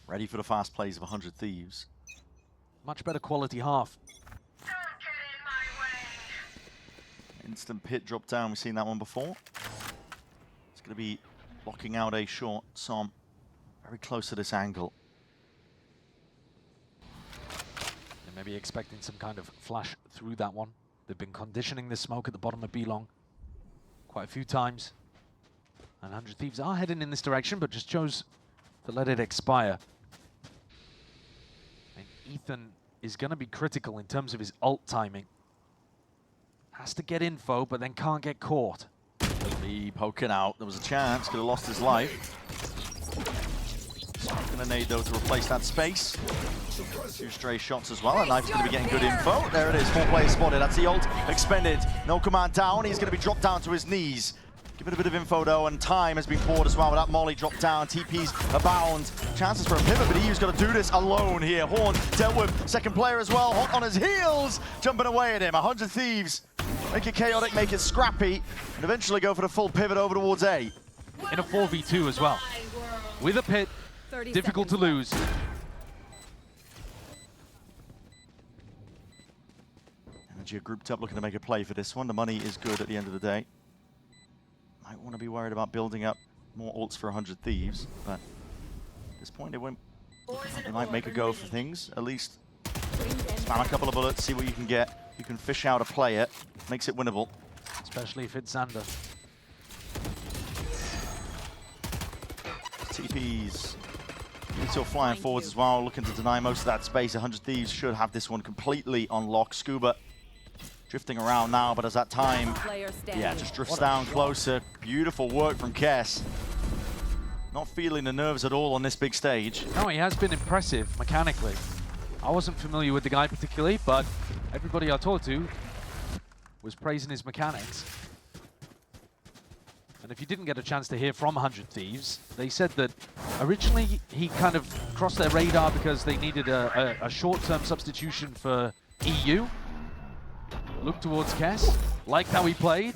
Ready for the fast plays of 100 Thieves. Much better quality half. Instant pit drop down. We've seen that one before. It's going to be blocking out a short. Som very close to this angle. They may be expecting some kind of flash through that one. They've been conditioning the smoke at the bottom of B long quite a few times. And 100 Thieves are heading in this direction, but just chose to let it expire. And Ethan is going to be critical in terms of his ult timing. Has to get info, but then can't get caught. Lee poking out. There was a chance. Could have lost his life. Going to nade, though, to replace that space. 2 stray shots as well. And Knife's going to be getting good info. There it is. 4 players spotted. That's the ult. Expended. No command down. He's going to be dropped down to his knees. Give it a bit of info, though, and time has been poured as well. With that Molly dropped down, TP's abound. Chances for a pivot, but EU's got to do this alone here. Horn dealt with. Second player as well, hot on his heels. Jumping away at him. 100 Thieves. Make it chaotic, make it scrappy, and eventually go for the full pivot over towards A. In a 4v2 as well. With a pit, difficult to lose. NRG are grouped up looking to make a play for this one. The money is good at the end of the day. Might want to be worried about building up more ults for 100 Thieves, but at this point they might make a go for things. At least spam a couple of bullets, see what you can get. You can fish out a player, makes it winnable. Especially if it's Xander. TPs. Still flying forwards as well, looking to deny most of that space. 100 Thieves should have this one completely on lock. Scuba drifting around now, but as that time, yeah, just drifts down closer. Beautiful work from Kess. Not feeling the nerves at all on this big stage. No, he has been impressive mechanically. I wasn't familiar with the guy particularly, but everybody I talked to was praising his mechanics. And if you didn't get a chance to hear from 100 Thieves, they said that originally he kind of crossed their radar because they needed a short-term substitution for EU. Looked towards Kess, liked how he played,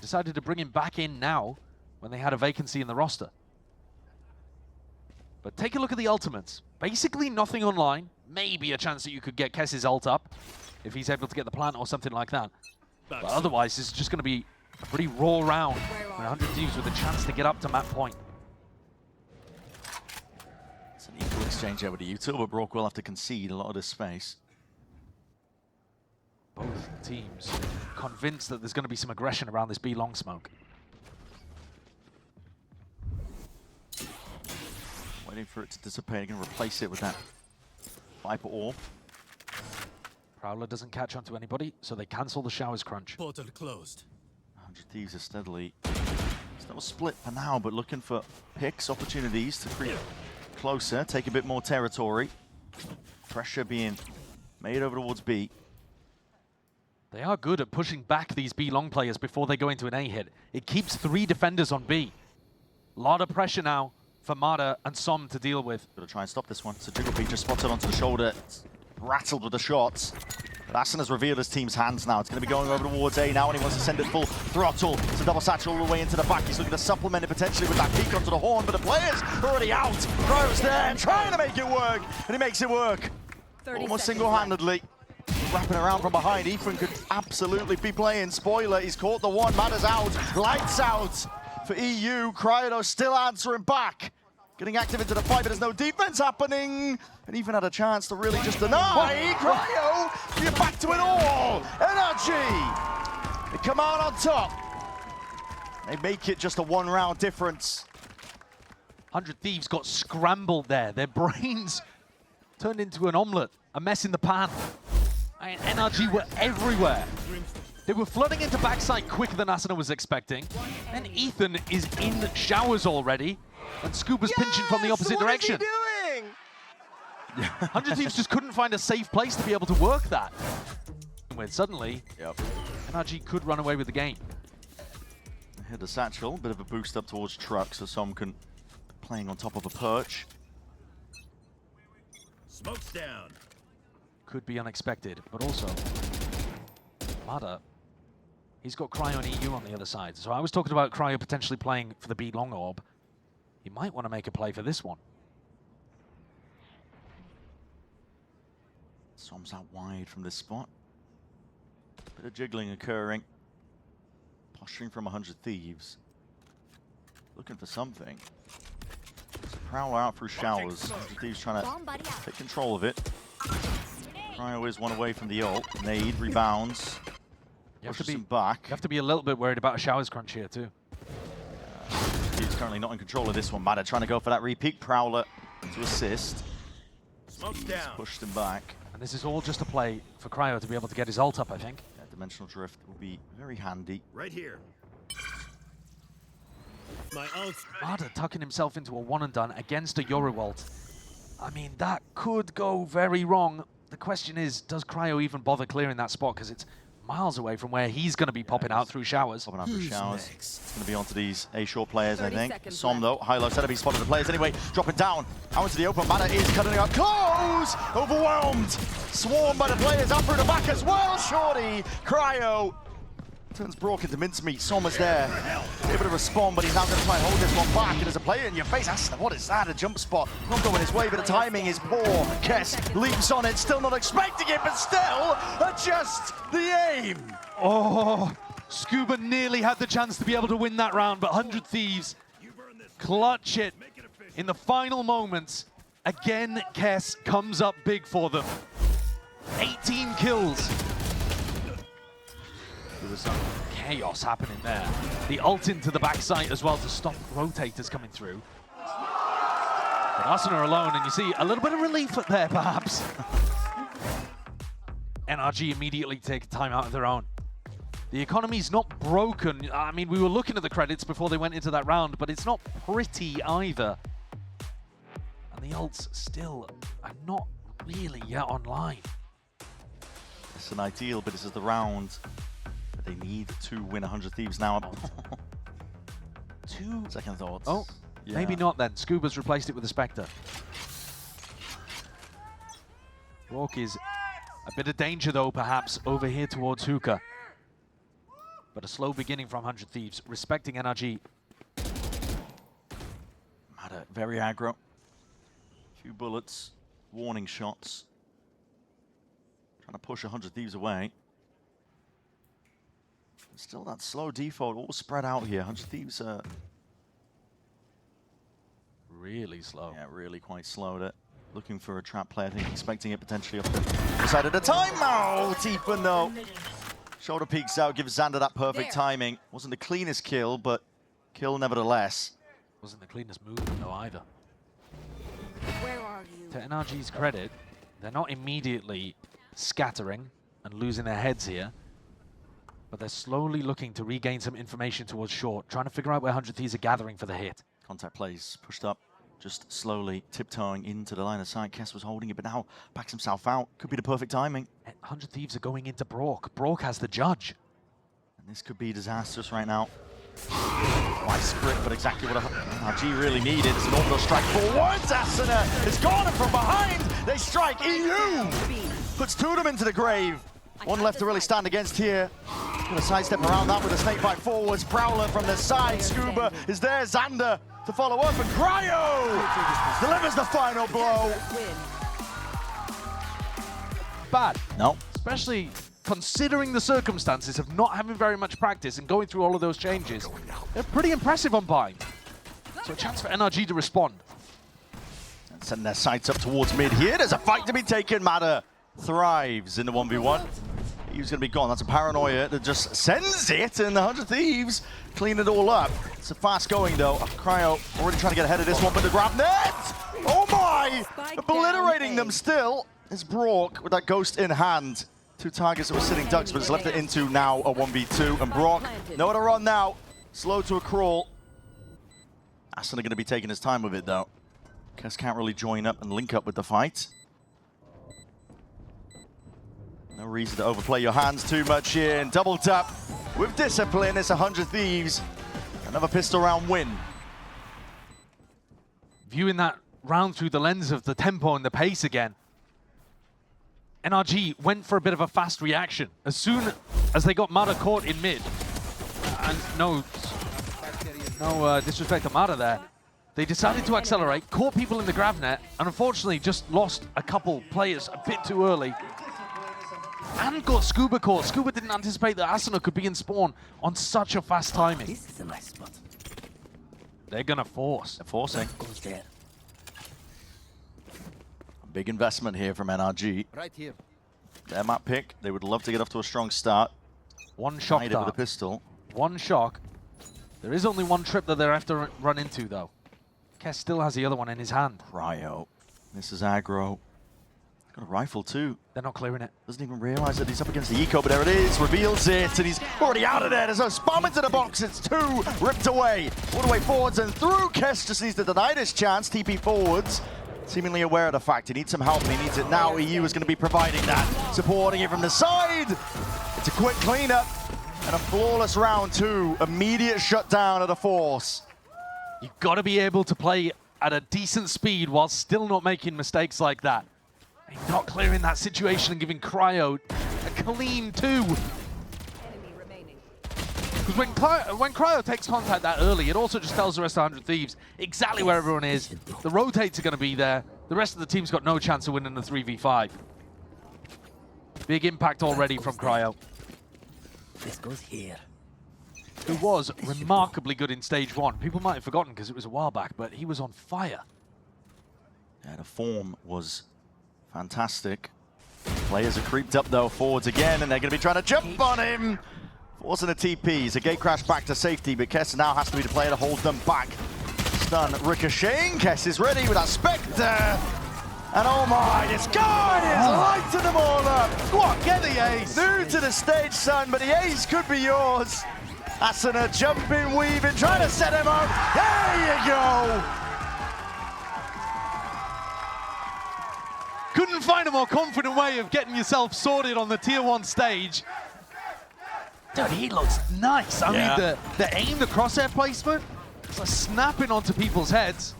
decided to bring him back in now when they had a vacancy in the roster. But take a look at the ultimates. Basically nothing online. Maybe a chance that you could get Kess's ult up if he's able to get the plant or something like that. But otherwise, this is just going to be a pretty raw round. 100 Thieves with a chance to get up to map point. It's an equal exchange there with the util, but Brock will have to concede a lot of this space. Both teams convinced that there's going to be some aggression around this B long smoke. Waiting for it to dissipate, going to replace it with that Viper Orb. Prowler doesn't catch onto anybody, so they cancel the Showers Crunch. Portal closed. 100 Thieves are steadily still split for now, but looking for picks, opportunities to creep closer, take a bit more territory. Pressure being made over towards B. They are good at pushing back these B long players before they go into an A hit. It keeps 3 defenders on B. A lot of pressure now for Mada and Som to deal with. Gonna try and stop this one. So Jiggle just spotted onto the shoulder, rattled with the shots. But Aston has revealed his team's hands now. It's going to be going over towards A now, and he wants to send it full throttle. It's a double satchel all the way into the back. He's looking to supplement it potentially with that peek onto the horn, but the player's already out. Cryo's there and trying to make it work, and he makes it work. Almost single-handedly. Wrapping around from behind. Ethan could absolutely be playing. Spoiler, he's caught the one. Matters out. Lights out for EU. Cryo still answering back. getting active into the fight, but there's no defense happening. And even had a chance to really just deny. Cryo, you're back to it all. NRG, they come out on top. They make it just a one-round difference. 100 Thieves got scrambled there. Their brains turned into an omelette, a mess in the pan. And NRG were everywhere. They were flooding into backside quicker than Asuna was expecting. And Ethan is in showers already. And Scuba's pinching from the opposite direction. What is he doing? 100 Thieves just couldn't find a safe place to be able to work that. When suddenly, NRG could run away with the game. Hit the satchel, bit of a boost up towards truck, so some can playing on top of a perch. Smoke's down. Could be unexpected, but also Mada, he's got Cryo and EU on the other side. So I was talking about Cryo potentially playing for the B long orb. He might want to make a play for this one. Som's out wide from this spot. Bit of jiggling occurring. Posturing from 100 Thieves. Looking for something. There's a Prowler out through showers. 100 Thieves trying to take control of it. Cryo is one away from the ult. Nade rebounds. Pushes him back. You have to be a little bit worried about a showers crunch here too. He's currently not in control of this one. Mada trying to go for that repeat. Prowler to assist. Smoke's down. Pushed him back. And this is all just a play for Cryo to be able to get his ult up, I think. Yeah, dimensional drift will be very handy. Right here. My ult's Mada tucking himself into a one and done against a Yoru ult. I mean, that could go very wrong. The question is, does Cryo even bother clearing that spot? Because it's miles away from where he's going to be popping out through showers. Popping out through showers. It's going to be onto these A-short players, I think. seconds Som, though, high-low setup. He spotted the players anyway. Dropping down. Out into the open. Mada is cutting it up close. Overwhelmed. Swarmed by the players. Up through the back as well. Shorty. Cryo turns Brock into mincemeat. Som is there. Able to respond, but he's now going to try and hold this one back. And there's a player in your face. Asuna, what is that? A jump spot. Not going his way, but the timing is poor. Kess leaps on it. Still not expecting it, but still adjust the aim. Oh, Scuba nearly had the chance to be able to win that round, but 100 Thieves clutch it in the final moments. Again, Kess comes up big for them. 18 kills. There was some chaos happening there. The ult into the backside as well to stop rotators coming through. But Asuna alone, and you see a little bit of relief there, perhaps. NRG immediately take time out of their own. The economy's not broken. I mean, we were looking at the credits before they went into that round, but it's not pretty either. And the ults still are not really yet online. It's an ideal, but this is the round that they need to win 100 Thieves now. Two Second thoughts. Oh, yeah. maybe not then. Scuba's replaced it with a Spectre. Rourke is a bit of danger though, perhaps, over here towards Hookah. But a slow beginning from 100 Thieves, respecting NRG. Mada, very aggro. Few bullets, warning shots. Trying to push 100 Thieves away. Still that slow default, all spread out here. 100 Thieves are Really slow. yeah, really quite slow. Looking for a trap play, I think, expecting it potentially up the side of the timeout. Ethan, though. Shoulder peeks out, gives Xander that perfect timing. Wasn't the cleanest kill, but kill nevertheless. Wasn't the cleanest movement though either. Where are you? To NRG's credit, they're not immediately scattering and losing their heads here, but they're slowly looking to regain some information towards short, trying to figure out where 100 Thieves are gathering for the hit. Contact plays, pushed up, just slowly tiptoeing into the line of sight. Kess was holding it, but now backs himself out. Could be the perfect timing. And 100 Thieves are going into Brock. Brock has the judge. And this could be disastrous right now. Nice script, but exactly what NRG really needed. It's an orbital strike forwards. Asuna is gone, and from behind, they strike. EU puts two of them into the grave. One left to really stand against here. Gonna sidestep around that with a snake bite forwards. Prowler from the side. Scuba is there. Xander to follow up, and Cryo delivers the final blow. Bad. No. Especially considering the circumstances of not having very much practice and going through all of those changes. They're pretty impressive on Bind. So a chance for NRG to respond. Setting their sights up towards mid here. There's a fight to be taken. Matter thrives in the 1v1. He's going to be gone. That's a Paranoia that just sends it, and the 100 Thieves clean it all up. It's a fast going, though. Cryo already trying to get ahead of this one, but the grab net! Oh my! Obliterating them still is Brock with that ghost in hand. 2 targets that were sitting ducks, but it's left it into now a 1v2. And Brock, nowhere to run now. Slow to a crawl. Aston are going to be taking his time with it, though. Kess can't really join up and link up with the fight. No reason to overplay your hands too much here. And double tap with discipline. It's 100 Thieves. Another pistol round win. Viewing that round through the lens of the tempo and the pace again, NRG went for a bit of a fast reaction. As soon as they got Mata caught in mid, and no disrespect to Mata there, they decided to accelerate, caught people in the grab net, and unfortunately just lost a couple players a bit too early. And got Scuba caught. Scuba didn't anticipate that Asuna could be in spawn on such a fast timing. This is a nice spot. They're gonna force. They're forcing. Goes there. A big investment here from NRG. Right here. Their map pick. They would love to get off to a strong start. One shock Hide it with a dart. pistol. One shock. There is only one trip that they have to run into, though. Kess still has the other one in his hand. Cryo. This is aggro. Got a rifle too. They're not clearing it. Doesn't even realize that he's up against the eco, but there it is. Reveals it, and he's already out of there. There's a spam into the box. It's 2 ripped away. All the way forwards and through. Kess just needs to deny this chance. TP forwards. Seemingly aware of the fact he needs some help, and he needs it now. EU is going to be providing that. Supporting it from the side. It's a quick cleanup and a flawless round 2. Immediate shutdown of the force. You've got to be able to play at a decent speed while still not making mistakes like that. And not clearing that situation and giving Cryo a clean 2. Because when Cryo takes contact that early, it also just tells the rest of 100 Thieves exactly where everyone is. The rotates are going to be there. The rest of the team's got no chance of winning the 3v5. Big impact already from Cryo, This goes here. who was remarkably good in stage 1. People might have forgotten because it was a while back, but he was on fire. Yeah, the form was fantastic. Players are creeped up though, forwards again, and they're going to be trying to jump on him. Forcing a TP. It's a gate crash back to safety, but Kess now has to be the player to hold them back. Stun ricocheting. Kess is ready with that Spectre. And oh my, this guy is lighting them all up. What? Get the ace. New to the stage, son, but the ace could be yours. Asuna jumping, weaving, trying to set him up. There you go. Couldn't find a more confident way of getting yourself sorted on the tier 1 stage. Dude, he looks nice. I mean, the aim, the crosshair placement, it's like snapping onto people's heads.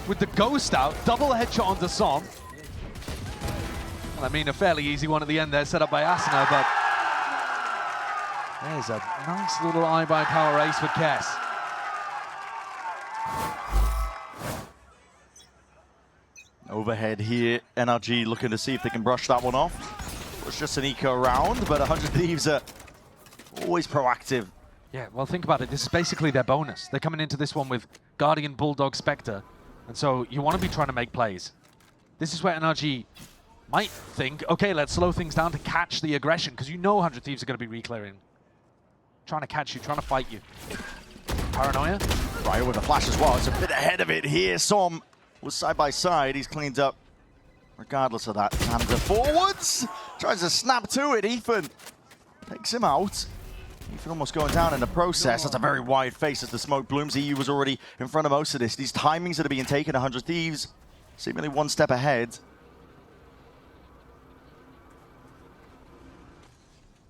With the ghost out, double headshot onto Som. Well, I mean, a fairly easy one at the end there, set up by Asuna, but there's a nice little eye-by power ace for Kess. Overhead here, NRG looking to see if they can brush that one off. It's just an eco round, but 100 Thieves are always proactive. Yeah, well, think about it. This is basically their bonus. They're coming into this one with Guardian, Bulldog, Spectre. And so you want to be trying to make plays. This is where NRG might think, okay, let's slow things down to catch the aggression, because you know 100 Thieves are going to be re-clearing. Trying to catch you, trying to fight you. Paranoia. Right with a flash as well. It's a bit ahead of it here. Som was side by side. He's cleaned up regardless of that. And the forwards. Tries to snap to it. Ethan takes him out. Ethan almost going down in the process. That's a very wide face as the smoke blooms. EU was already in front of most of this. These timings that are being taken, 100 Thieves seemingly one step ahead.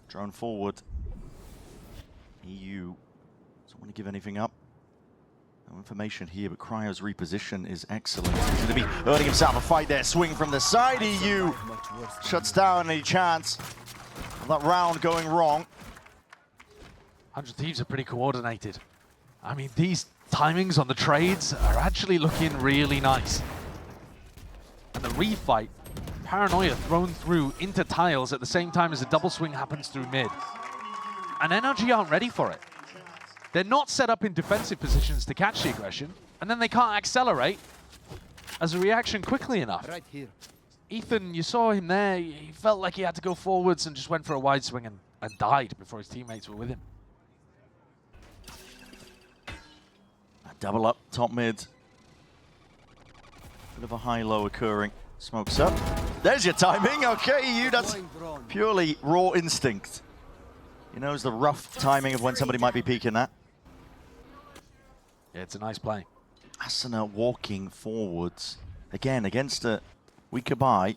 Drone forward. EU doesn't want to give anything up. No information here, but Cryo's reposition is excellent. He's going to be earning himself a fight there. Swing from the side. EU shuts down any chance of that round going wrong. 100 Thieves are pretty coordinated. I mean, these timings on the trades are actually looking really nice. And the refight, Paranoia thrown through into tiles at the same time as a double swing happens through mid. And NRG aren't ready for it. They're not set up in defensive positions to catch the aggression, and then they can't accelerate. as a reaction quickly enough. Right here. Ethan, you saw him there. He felt like he had to go forwards and just went for a wide swing and died before his teammates were with him. Double up, top mid. Bit of a high-low occurring. Smokes up. There's your timing. Okay, that's purely raw instinct. He knows the rough timing of when somebody might be peeking that. Yeah, it's a nice play. Asuna walking forwards. Again, against a weaker buy.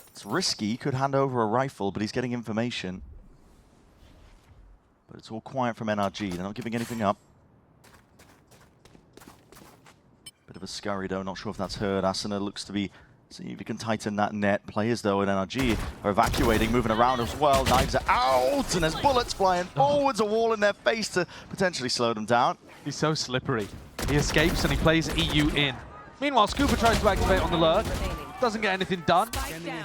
It's risky. Could hand over a rifle, but he's getting information. But it's all quiet from NRG. They're not giving anything up. Bit of a scurry though, not sure if that's heard. Asuna looks to be, see if he can tighten that net. Players though in NRG are evacuating, moving around as well. Knives are out, and there's bullets flying forwards, a wall in their face to potentially slow them down. He's so slippery. He escapes and he plays EU in. Meanwhile, Scuba tries to activate on the lurk. Doesn't get anything done.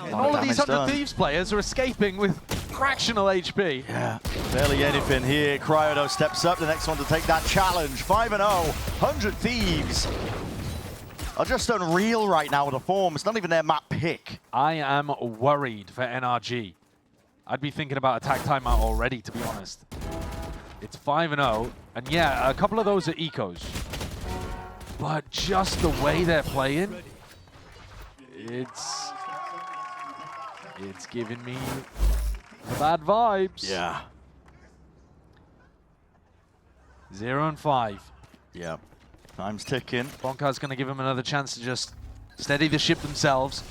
And all of these 100 Thieves players are escaping with fractional HP. Yeah, barely anything here. Cryo steps up, the next one to take that challenge. 5-0, 100 Thieves. Are just unreal right now with the form. It's not even their map pick. I am worried for NRG. I'd be thinking about attack timeout already, to be honest. It's 5-0, and yeah, a couple of those are ecos. But just the way they're playing, it's giving me bad vibes. Yeah. 0 and 5. Yeah. Time's ticking. Bonkar's going to give him another chance to just steady the ship themselves.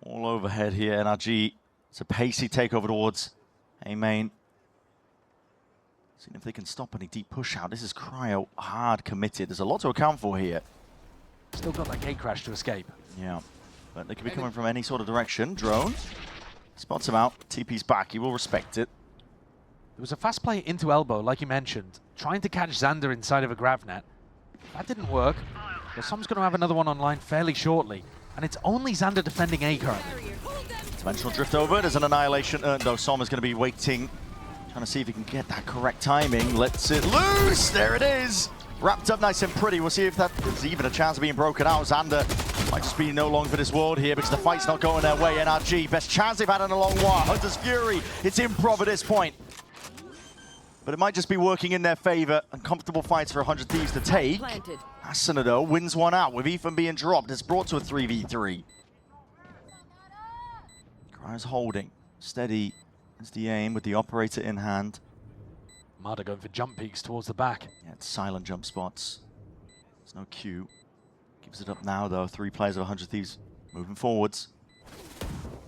All overhead here, NRG. It's a pacey takeover towards A main. Seeing if they can stop any deep push out. This is Cryo hard committed. There's a lot to account for here. Still got that gate crash to escape. Yeah, but they could be coming from any sort of direction. Drone spots him out. TP's back. He will respect it. There was a fast play into elbow, like you mentioned, trying to catch Xander inside of a grav net. That didn't work. But Som's going to have another one online fairly shortly. And it's only Xander defending A currently. Dimensional drift over. There's an annihilation. Though Som is going to be waiting, trying to see if he can get that correct timing. Lets it loose. There it is. Wrapped up nice and pretty. We'll see if there's even a chance of being broken out. Xander might just be no longer for this world here because the fight's not going their way. NRG, best chance they've had in a long while. Hunter's Fury. It's improv at this point. But it might just be working in their favor. Uncomfortable fights for 100 Thieves to take. Asuna, though, wins one out with Ethan being dropped. It's brought to a 3v3. Cryo's holding. Steady is the aim with the operator in hand. Mada going for jump peaks towards the back. Yeah, it's silent jump spots. There's no Q. Gives it up now, though. 3 players of 100 Thieves moving forwards.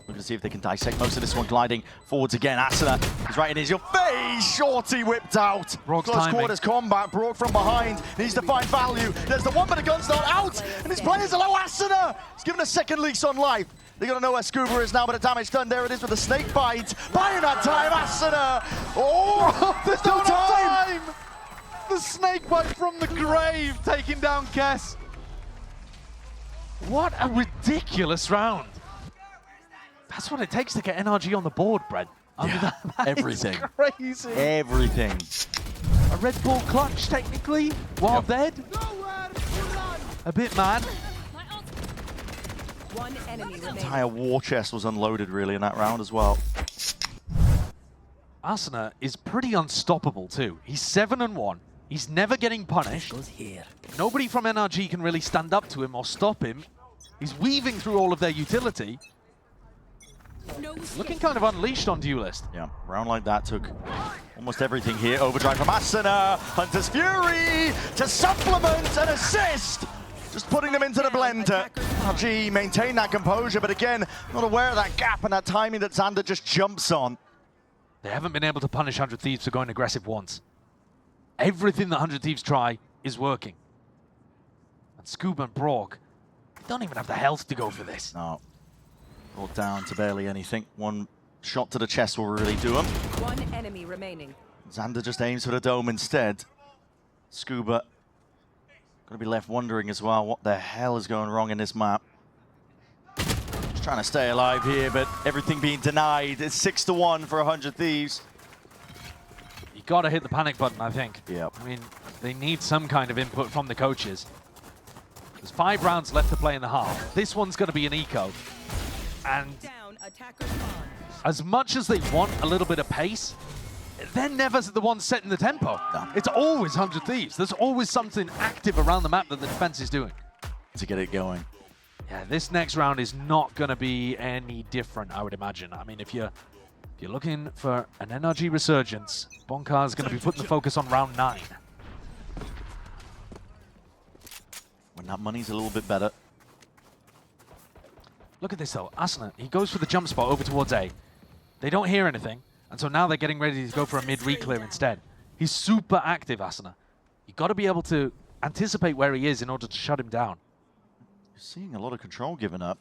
Looking to see if they can dissect most of this one. Gliding forwards again. Asuna is right in his face. Shorty whipped out. Brock's Close timing. quarters combat. Brock from behind. Needs to find value. There's the one, but the gun's not out. And his players allow Asuna. He's given a second lease on life. They're going to know where Scuba is now, but the damage done. There it is with the snake bite. Buying that time, Asuna. Oh, there's no time. The snake bite from the grave, taking down Kess. What a ridiculous round. That's what it takes to get NRG on the board, Brent. I mean, that everything. is crazy. Everything. A Red Bull clutch, technically, while dead. A bit mad. One enemy remaining. Entire war chest was unloaded, really, in that round as well. Asuna is pretty unstoppable, too. He's 7-1. He's never getting punished. Goes here. Nobody from NRG can really stand up to him or stop him. He's weaving through all of their utility. Looking kind of unleashed on Duelist. Yeah, round like that took almost everything here. Overdrive from Asuna. Hunter's Fury to supplement and assist. Just putting them into the blender. NRG maintain that composure, but again, not aware of that gap and that timing that Xander just jumps on. They haven't been able to punish 100 Thieves for going aggressive once. Everything that 100 Thieves try is working. And Scuba and Brock don't even have the health to go for this. No. Brought down to barely anything. One shot to the chest will really do him. One enemy remaining. Xander just aims for the dome instead. Scuba gonna be left wondering as well what the hell is going wrong in this map. Just trying to stay alive here, but everything being denied. It's 6-1 for 100 Thieves. You gotta hit the panic button, I think. Yep. I mean, they need some kind of input from the coaches. There's 5 rounds left to play in the half. This one's going to be an eco. And Down, attacker spawn. as much as they want a little bit of pace, they're never the ones setting the tempo. No. It's always 100 Thieves. There's always something active around the map that the defense is doing. To get it going. Yeah, this next round is not going to be any different, I would imagine. I mean, if you're looking for an NRG resurgence, Bonkar is going to be putting the focus on round 9. When that money's a little bit better. Look at this though, Asuna, he goes for the jump spot over towards A. They don't hear anything, and so now they're getting ready to go for a mid re-clear instead. He's super active, Asuna. You've got to be able to anticipate where he is in order to shut him down. You're seeing a lot of control given up.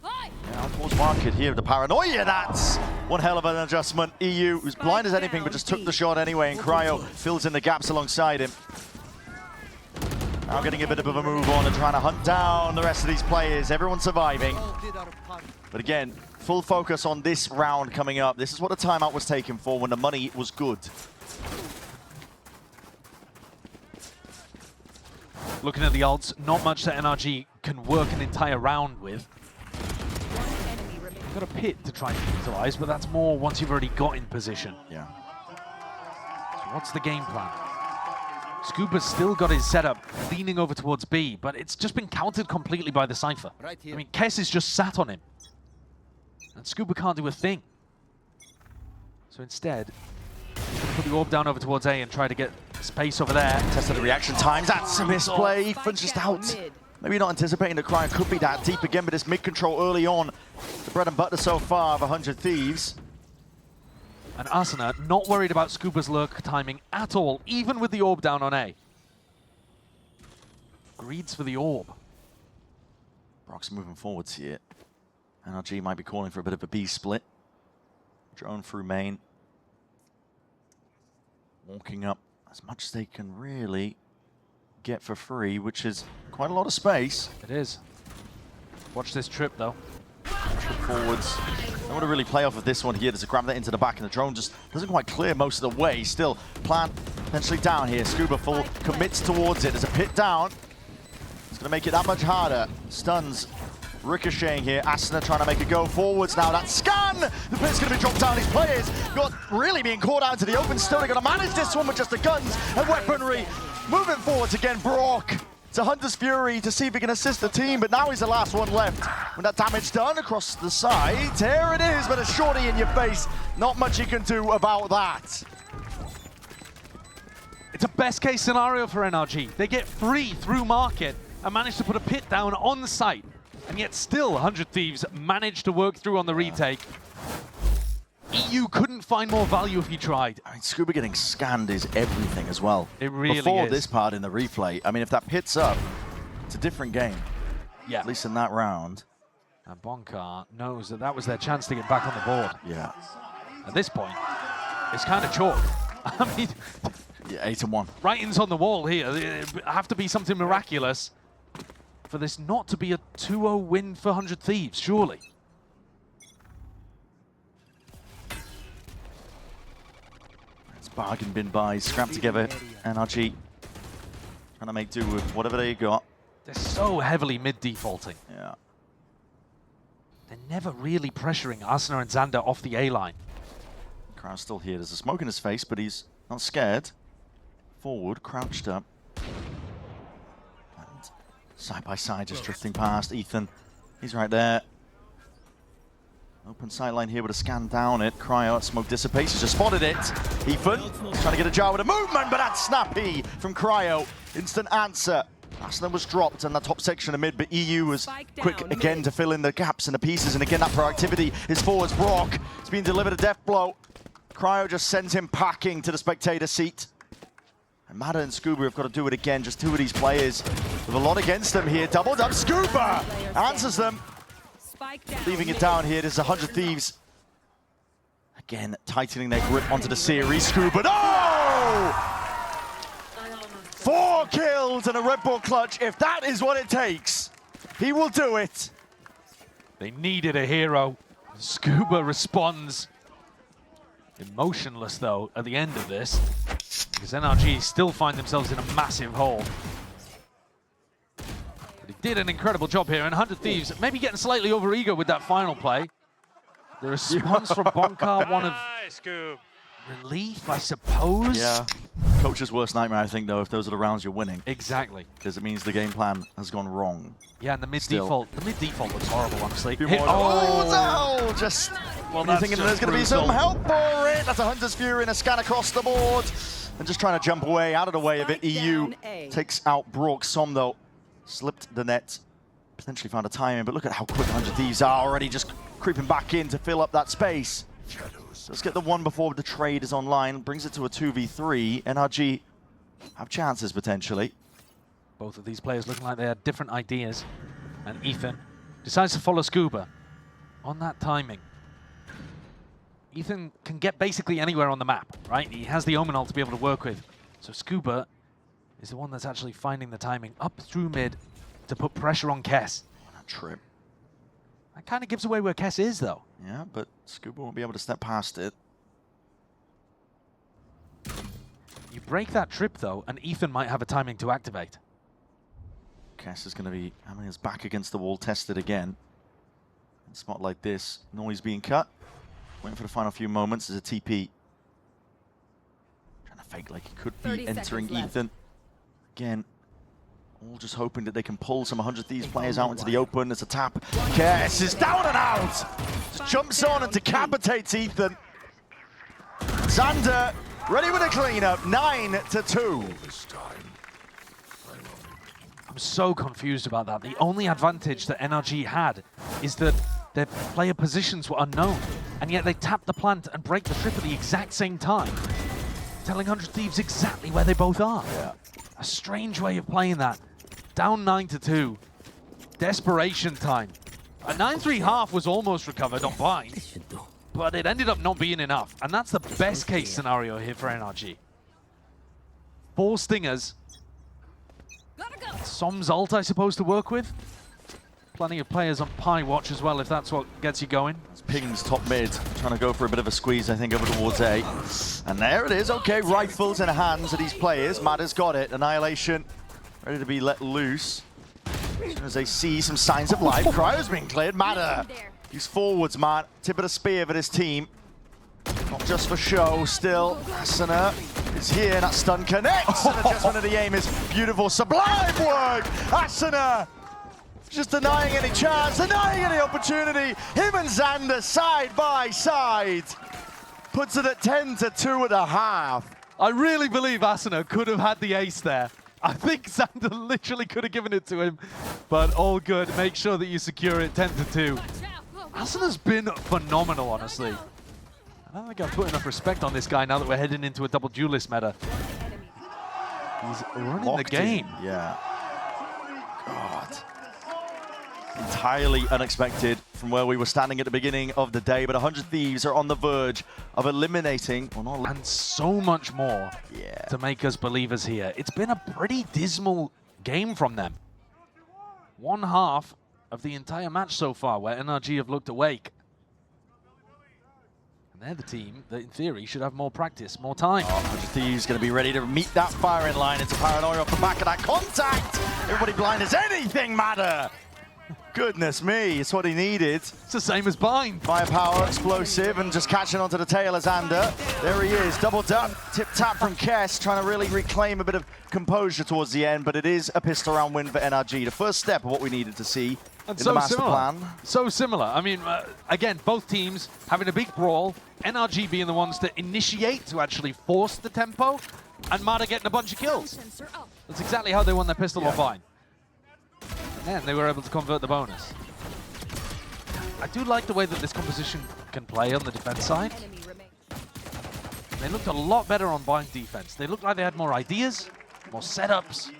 Yeah, towards market here, the paranoia, that's one hell of an adjustment. EU was blind as anything, but just took the shot anyway, and Cryo fills in the gaps alongside him. Now getting a bit of a move on and trying to hunt down the rest of these players. Everyone's surviving. But again, full focus on this round coming up. This is what the timeout was taken for when the money was good. Looking at the odds, not much that NRG can work an entire round with. One enemy remaining. Got a pit to try and utilize, but that's more once you've already got in position. Yeah. So what's the game plan? Scuba's still got his setup leaning over towards B, but it's just been countered completely by the Cypher. Right here. I mean, Kess is just sat on him. And Scuba can't do a thing. So instead, he's going to put the orb down over towards A and try to get space over there. Tested the reaction times. That's a misplay. Ethan's just out. Mid. Maybe not anticipating the Cryo could be that deep again, but this mid control early on. The bread and butter so far of 100 Thieves. And Asuna not worried about Scuba's lurk timing at all, even with the orb down on A. Greeds for the orb. Brock's moving forwards here. NRG might be calling for a bit of a B split. Drone through main. Walking up as much as they can really get for free, which is quite a lot of space. It is. Watch this trip, though. Trip forwards. Don't want to really play off of this one here. There's a grab that into the back, and the drone just doesn't quite clear most of the way. Still, plant potentially down here. Scuba full commits towards it. There's a pit down. It's going to make it that much harder. Stuns ricocheting here. Asuna trying to make a go forwards now. That scan! The pit's going to be dropped down. These players got really being caught out into the open. Still, they're going to manage this one with just the guns and weaponry. Moving forwards again, Brock. It's a Hunter's Fury to see if he can assist the team, but now he's the last one left. When that damage done across the side, here it is, but a shorty in your face. Not much you can do about that. It's a best case scenario for NRG. They get free through market and manage to put a pit down on site. And yet still 100 Thieves managed to work through on the retake. EU couldn't find more value if he tried. I mean, Scuba getting scanned is everything as well. It really Before is. this part in the replay, I mean, if that pit's up, it's a different game. Yeah. At least in that round. And Bonkar knows that that was their chance to get back on the board. Yeah. At this point, it's kind of chalk. I mean, Yeah, 8-1. writing's on the wall here. It have to be something miraculous for this not to be a 2-0 win for 100 Thieves, surely. It's bargain bin buys, scrapped together. NRG trying to make do with whatever they got. They're so heavily mid-defaulting. Yeah. They're never really pressuring Asuna and Xander off the A-line. Crowd's still here. There's a smoke in his face, but he's not scared. Forward, crouched up. And side by side, just drifting past. Ethan, he's right there. Open sideline here with a scan down it. Cryo, smoke dissipates. He's just spotted it. Ethan trying to get a jar with a movement, but that's snappy from Cryo. Instant answer. Asuna was dropped in that top section of mid, but EU was quick again to fill in the gaps and the pieces. And again, that proactivity is forwards. Brock. It's been delivered a death blow. Cryo just sends him packing to the spectator seat. And Mada and Scuba have got to do it again. Just two of these players with a lot against them here. Doubled up. Scuba answers them. Spike down. Leaving it down here. There's 100 Thieves. Again, tightening their grip onto the series. Scuba. No! 4 kills and a Red Bull clutch. If that is what it takes, he will do it. They needed a hero. Scuba responds. Emotionless, though, at the end of this. Because NRG still find themselves in a massive hole. did an incredible job here, and 100 Thieves maybe getting slightly overeager with that final play. The response from Bonkar, one of relief, I suppose. Yeah. Coach's worst nightmare, I think, though, if those are the rounds you're winning. Exactly. Because it means the game plan has gone wrong. Yeah, and the mid default looks horrible, honestly. Oh, no! Just well, you're thinking there's going to be some help for it. That's a Hunter's Fury and a scan across the board. And just trying to jump away, out of the way of it. EU takes out Brook. Som, though, slipped the net. Potentially found a timing, but look at how quick 100 Thieves are already just creeping back in to fill up that space. Let's get the one before the trade is online. Brings it to a 2v3. NRG have chances, potentially. Both of these players looking like they had different ideas. And Ethan decides to follow Scuba on that timing. Ethan can get basically anywhere on the map, right? He has the Omen ult to be able to work with. So Scuba is the one that's actually finding the timing up through mid to put pressure on Kess. What a trip. That kind of gives away where Kess is, though. Yeah, but Scuba won't be able to step past it. You break that trip, though, and Ethan might have a timing to activate. Kess is going to be having his back against the wall, tested again. In a spot like this, noise being cut. Waiting for the final few moments. There's a TP. Trying to fake like he could be entering Ethan. Again, all just hoping that they can pull some 100 Thieves players out into the open. There's a tap. Kess is down and out. Just jumps on and decapitates Ethan. Xander ready with a cleanup. 9-2. I'm so confused about that. The only advantage that NRG had is that their player positions were unknown, and yet they tap the plant and break the trip at the exact same time, telling 100 Thieves exactly where they both are. Yeah. A strange way of playing that. Down 9-2. Desperation time. A 9-3 half was almost recovered on Bind, This should do. but it ended up not being enough, and that's the best case scenario here for NRG. 4 stingers. Som's ult, I suppose, to work with. Plenty of players on Pi watch as well, if that's what gets you going. Ping's top mid, trying to go for a bit of a squeeze, I think, over towards A. And there it is. Okay, rifles in the hands of these players. Mada's got it. Annihilation ready to be let loose. As soon as they see some signs of life, Cryo's being cleared. Mada, he's forwards, man. Tip of the spear for this team. Not just for show, still. Asuna is here, and that stun connects. And adjustment of the aim is beautiful. Sublime work! Asuna just denying any chance, denying any opportunity. Him and Xander side by side. Puts it at 10-2.5. I really believe Asuna could have had the ace there. I think Xander literally could have given it to him, but all good. Make sure that you secure it 10-2. Asuna's been phenomenal, honestly. I don't think I've put enough respect on this guy now that we're heading into a double duelist meta. He's running Locked the game. in. Yeah. God. Entirely unexpected from where we were standing at the beginning of the day, but 100 Thieves are on the verge of eliminating, well, not And so much more yeah. to make us believers here. It's been a pretty dismal game from them. One half of the entire match so far where NRG have looked awake. And they're the team that, in theory, should have more practice, more time. 100 Thieves going to be ready to meet that firing line. It's a paranoia off the back of that contact. Everybody blind as anything matter. Goodness me, it's what he needed. It's the same as Bind. Firepower, explosive, and just catching onto the tail of Xander. There he is, doubled up, tip-tap from Kess, trying to really reclaim a bit of composure towards the end, but it is a pistol round win for NRG. The first step of what we needed to see in the master plan. So similar. I mean, again, both teams having a big brawl, NRG being the ones to initiate, to actually force the tempo, and Mada getting a bunch of kills. That's exactly how they won their pistol on Vine. And they were able to convert the bonus. I do like the way that this composition can play on the defense side. They looked a lot better on Bind defense. They looked like they had more ideas, more setups.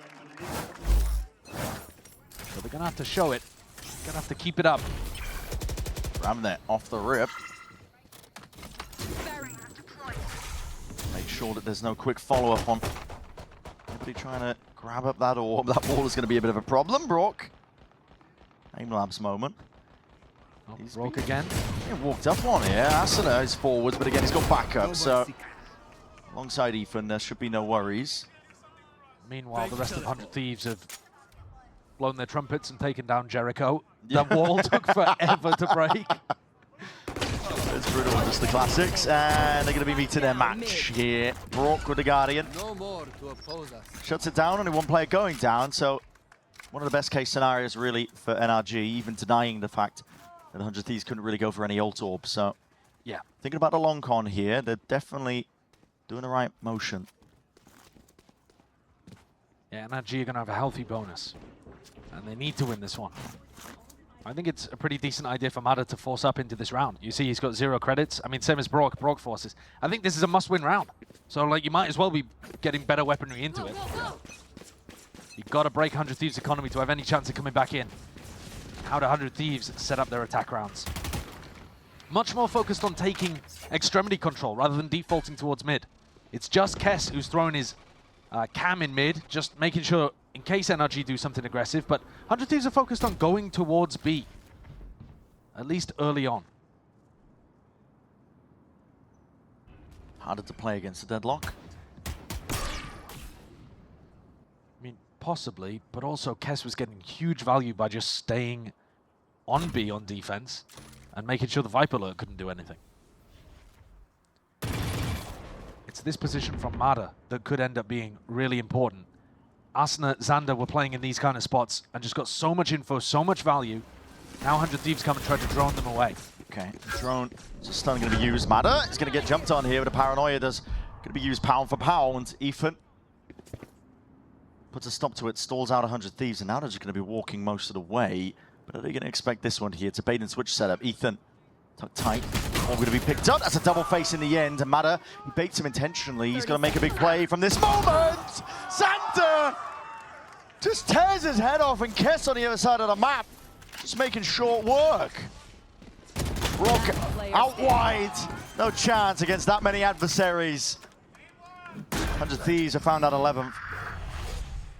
So they're gonna have to show it. Gonna have to keep it up. Ram there off the rip. Make sure that there's no quick follow-up on anybody trying to grab up that orb. That ball is going to be a bit of a problem, Brock. Aim Labs moment. Oh, Brock again. He walked up on here. Asuna is forwards, but again, he's got backup, so alongside Ethan, there should be no worries. Meanwhile, the rest of 100 Thieves have blown their trumpets and taken down Jericho. That wall took forever to break. It's brutal, just the classics, and they're going to be meeting their match here. Brock with the Guardian. No more to oppose us. Shuts it down, only one player going down, so one of the best case scenarios really for NRG, even denying the fact that the 100 Thieves couldn't really go for any ult orb. So Yeah. thinking about the long con here, they're definitely doing the right motion. Yeah, NRG are going to have a healthy bonus, and they need to win this one. I think it's a pretty decent idea for Mada to force up into this round. You see he's got 0 credits. I mean, same as Brock forces. I think this is a must-win round. So, like, you might as well be getting better weaponry into it. You've got to break 100 Thieves' economy to have any chance of coming back in. How do 100 Thieves set up their attack rounds? Much more focused on taking extremity control rather than defaulting towards mid. It's just Kess who's throwing his cam in mid, just making sure in case NRG do something aggressive, but 100 Thieves are focused on going towards B, at least early on. Harder to play against the deadlock. I mean, possibly, but also Kess was getting huge value by just staying on B on defense and making sure the Viper Alert couldn't do anything. It's this position from Mada that could end up being really important. Asuna, Xander were playing in these kind of spots and just got so much info, so much value. Now 100 Thieves come and try to drone them away. Okay, drone just stun going to be used. Mada is going to get jumped on here with a paranoia. Does going to be used pound for pound. Ethan puts a stop to it, stalls out 100 Thieves, and now they're just going to be walking most of the way. But are they going to expect this one here? It's a bait and switch setup. Ethan tucked tight. All going to be picked up. That's a double face in the end. And Mada, he baits him intentionally. He's going to make a big play from this moment. Xander just tears his head off, and Kess on the other side of the map, just making short work. Brock out wide. No chance against that many adversaries. 100 Thieves are found at 11th.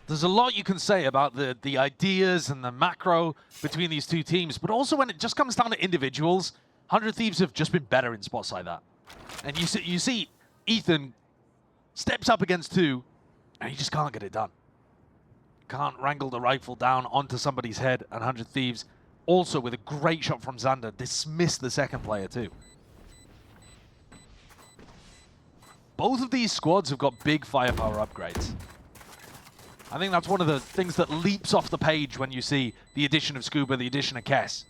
There's a lot you can say about the ideas and the macro between these two teams, but also when it just comes down to individuals, 100 Thieves have just been better in spots like that. And you see Ethan steps up against 2, and he just can't get it done. Can't wrangle the rifle down onto somebody's head, and 100 Thieves, also with a great shot from Xander, dismiss the second player too. Both of these squads have got big firepower upgrades. I think that's one of the things that leaps off the page when you see the addition of Scuba, the addition of Kess.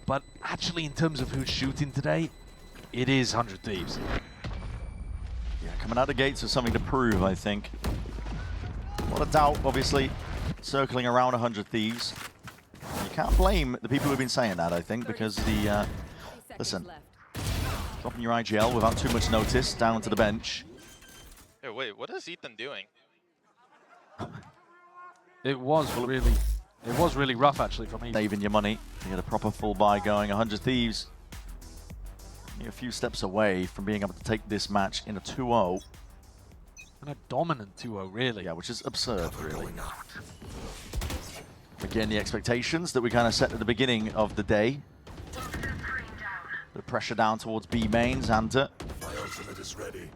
But actually, in terms of who's shooting today, it is 100 Thieves. Yeah, coming out the gates with something to prove, I think. A lot of doubt, obviously, circling around 100 Thieves. You can't blame the people who've been saying that, I think, because the... listen, dropping your IGL without too much notice down to the bench. Hey, wait, what is Ethan doing? It was really rough, actually, from Ethan. Saving your money. You get a proper full buy going. 100 Thieves. You're a few steps away from being able to take this match in a 2-0. And a dominant 2-0, really. Yeah, which is absurd, really. Again, the expectations that we kind of set at the beginning of the day. The pressure down towards B main, Xander. My ultimate is ready.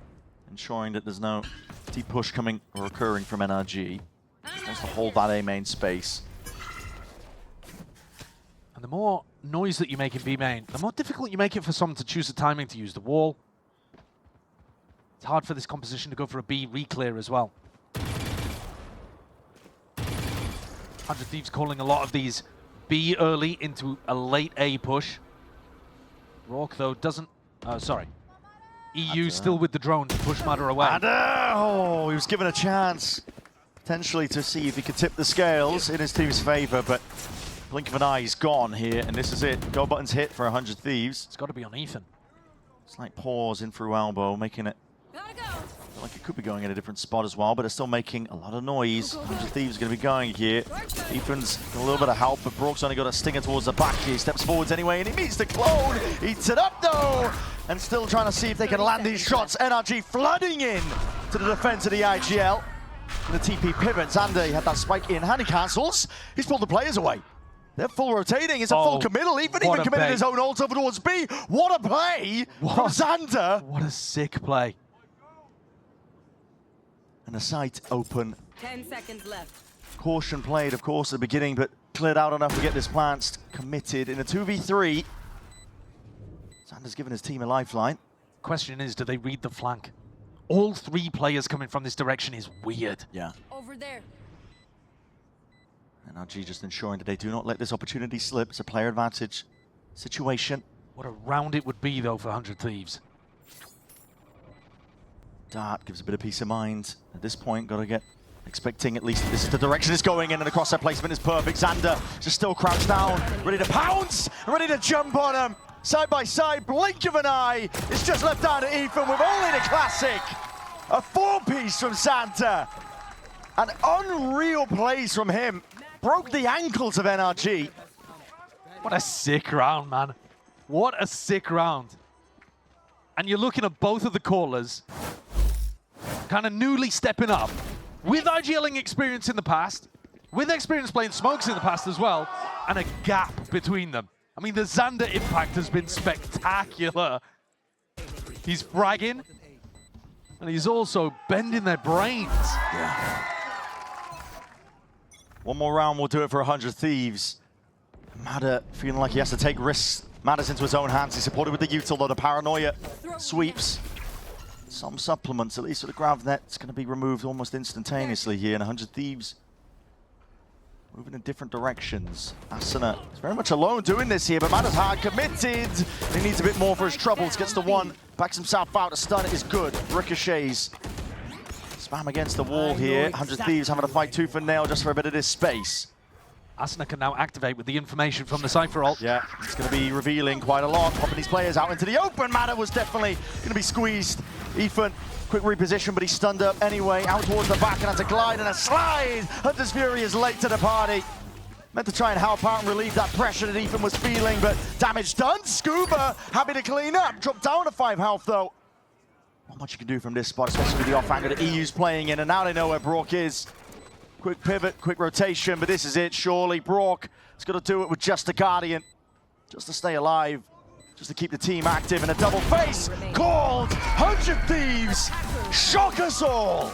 Ensuring that there's no deep push coming or occurring from NRG. Just wants to hold that A main space. And the more noise that you make in B main, the more difficult you make it for someone to choose the timing to use the wall. It's hard for this composition to go for a B re-clear as well. 100 Thieves calling a lot of these B early into a late A push. Rourke, though, doesn't... sorry. EU still with the drone to push Mada away. Oh, he was given a chance, potentially, to see if he could tip the scales in his team's favor, but blink of an eye, he's gone here, and this is it. Go button's hit for 100 Thieves. It's got to be on Ethan. Slight pause in through elbow, making it feel like it could be going in a different spot as well, but it's still making a lot of noise. 100 Thieves going to be going here. Ethan's got a little bit of help, but Brook's only got a stinger towards the back here. He steps forwards anyway, and he meets the clone. Eats it up though, and still trying to see if they can land these shots. NRG flooding in to the defense of the IGL. And the TP pivot. Xander, he had that spike in hand. He cancels. He's pulled the players away. They're full rotating. It's a full committal. Even committed his own ult over towards B. What a play from Xander. What a sick play. And a sight open. 10 seconds left. Caution played, of course, at the beginning, but cleared out enough to get this plant committed in a 2v3. Xander's given his team a lifeline. Question is, do they read the flank? All 3 players coming from this direction is weird. Yeah. Over there. NRG just ensuring that they do not let this opportunity slip. It's a player advantage situation. What a round it would be, though, for 100 Thieves. Dart gives a bit of peace of mind. At this point, got to get expecting at least this is the direction it's going in, and the crosshair placement is perfect. Xander just still crouched down, ready to pounce, ready to jump on him. Side by side, blink of an eye. It's just left down to Ethan with only the classic. A 4-piece from Santa. An unreal plays from him. Broke the ankles of NRG. What a sick round, man. What a sick round. And you're looking at both of the callers kind of newly stepping up with IGLing experience in the past, with experience playing smokes in the past as well, and a gap between them. I mean, the Xander impact has been spectacular. He's fragging, and he's also bending their brains. Yeah. One more round will do it for 100 Thieves. Madder feeling like he has to take risks. Matters into his own hands. He's supported with the util, though the paranoia sweeps. Some supplements, at least for the grav net, it's going to be removed almost instantaneously here. And 100 Thieves moving in different directions. Asuna is very much alone doing this here, but Matters hard committed. He needs a bit more for his troubles. Gets the one, backs himself out. A stun is good. Ricochets. Spam against the wall here. 100 Thieves having to fight tooth and nail just for a bit of this space. Asuna can now activate with the information from the Cypher ult. Yeah, it's going to be revealing quite a lot. Popping these players out into the open. Matter was definitely going to be squeezed. Ethan, quick reposition, but he's stunned up anyway. Out towards the back, and that's a glide and a slide. Hunter's Fury is late to the party. Meant to try and help out and relieve that pressure that Ethan was feeling, but damage done. Scuba happy to clean up. Dropped down to 5 health, though. Not much you can do from this spot, especially with the off angle that EU's playing in, and now they know where Brock is. Quick pivot, quick rotation, but this is it, surely. Brock has got to do it with just a Guardian, just to stay alive, just to keep the team active, and a double face called. 100 Thieves shock us all.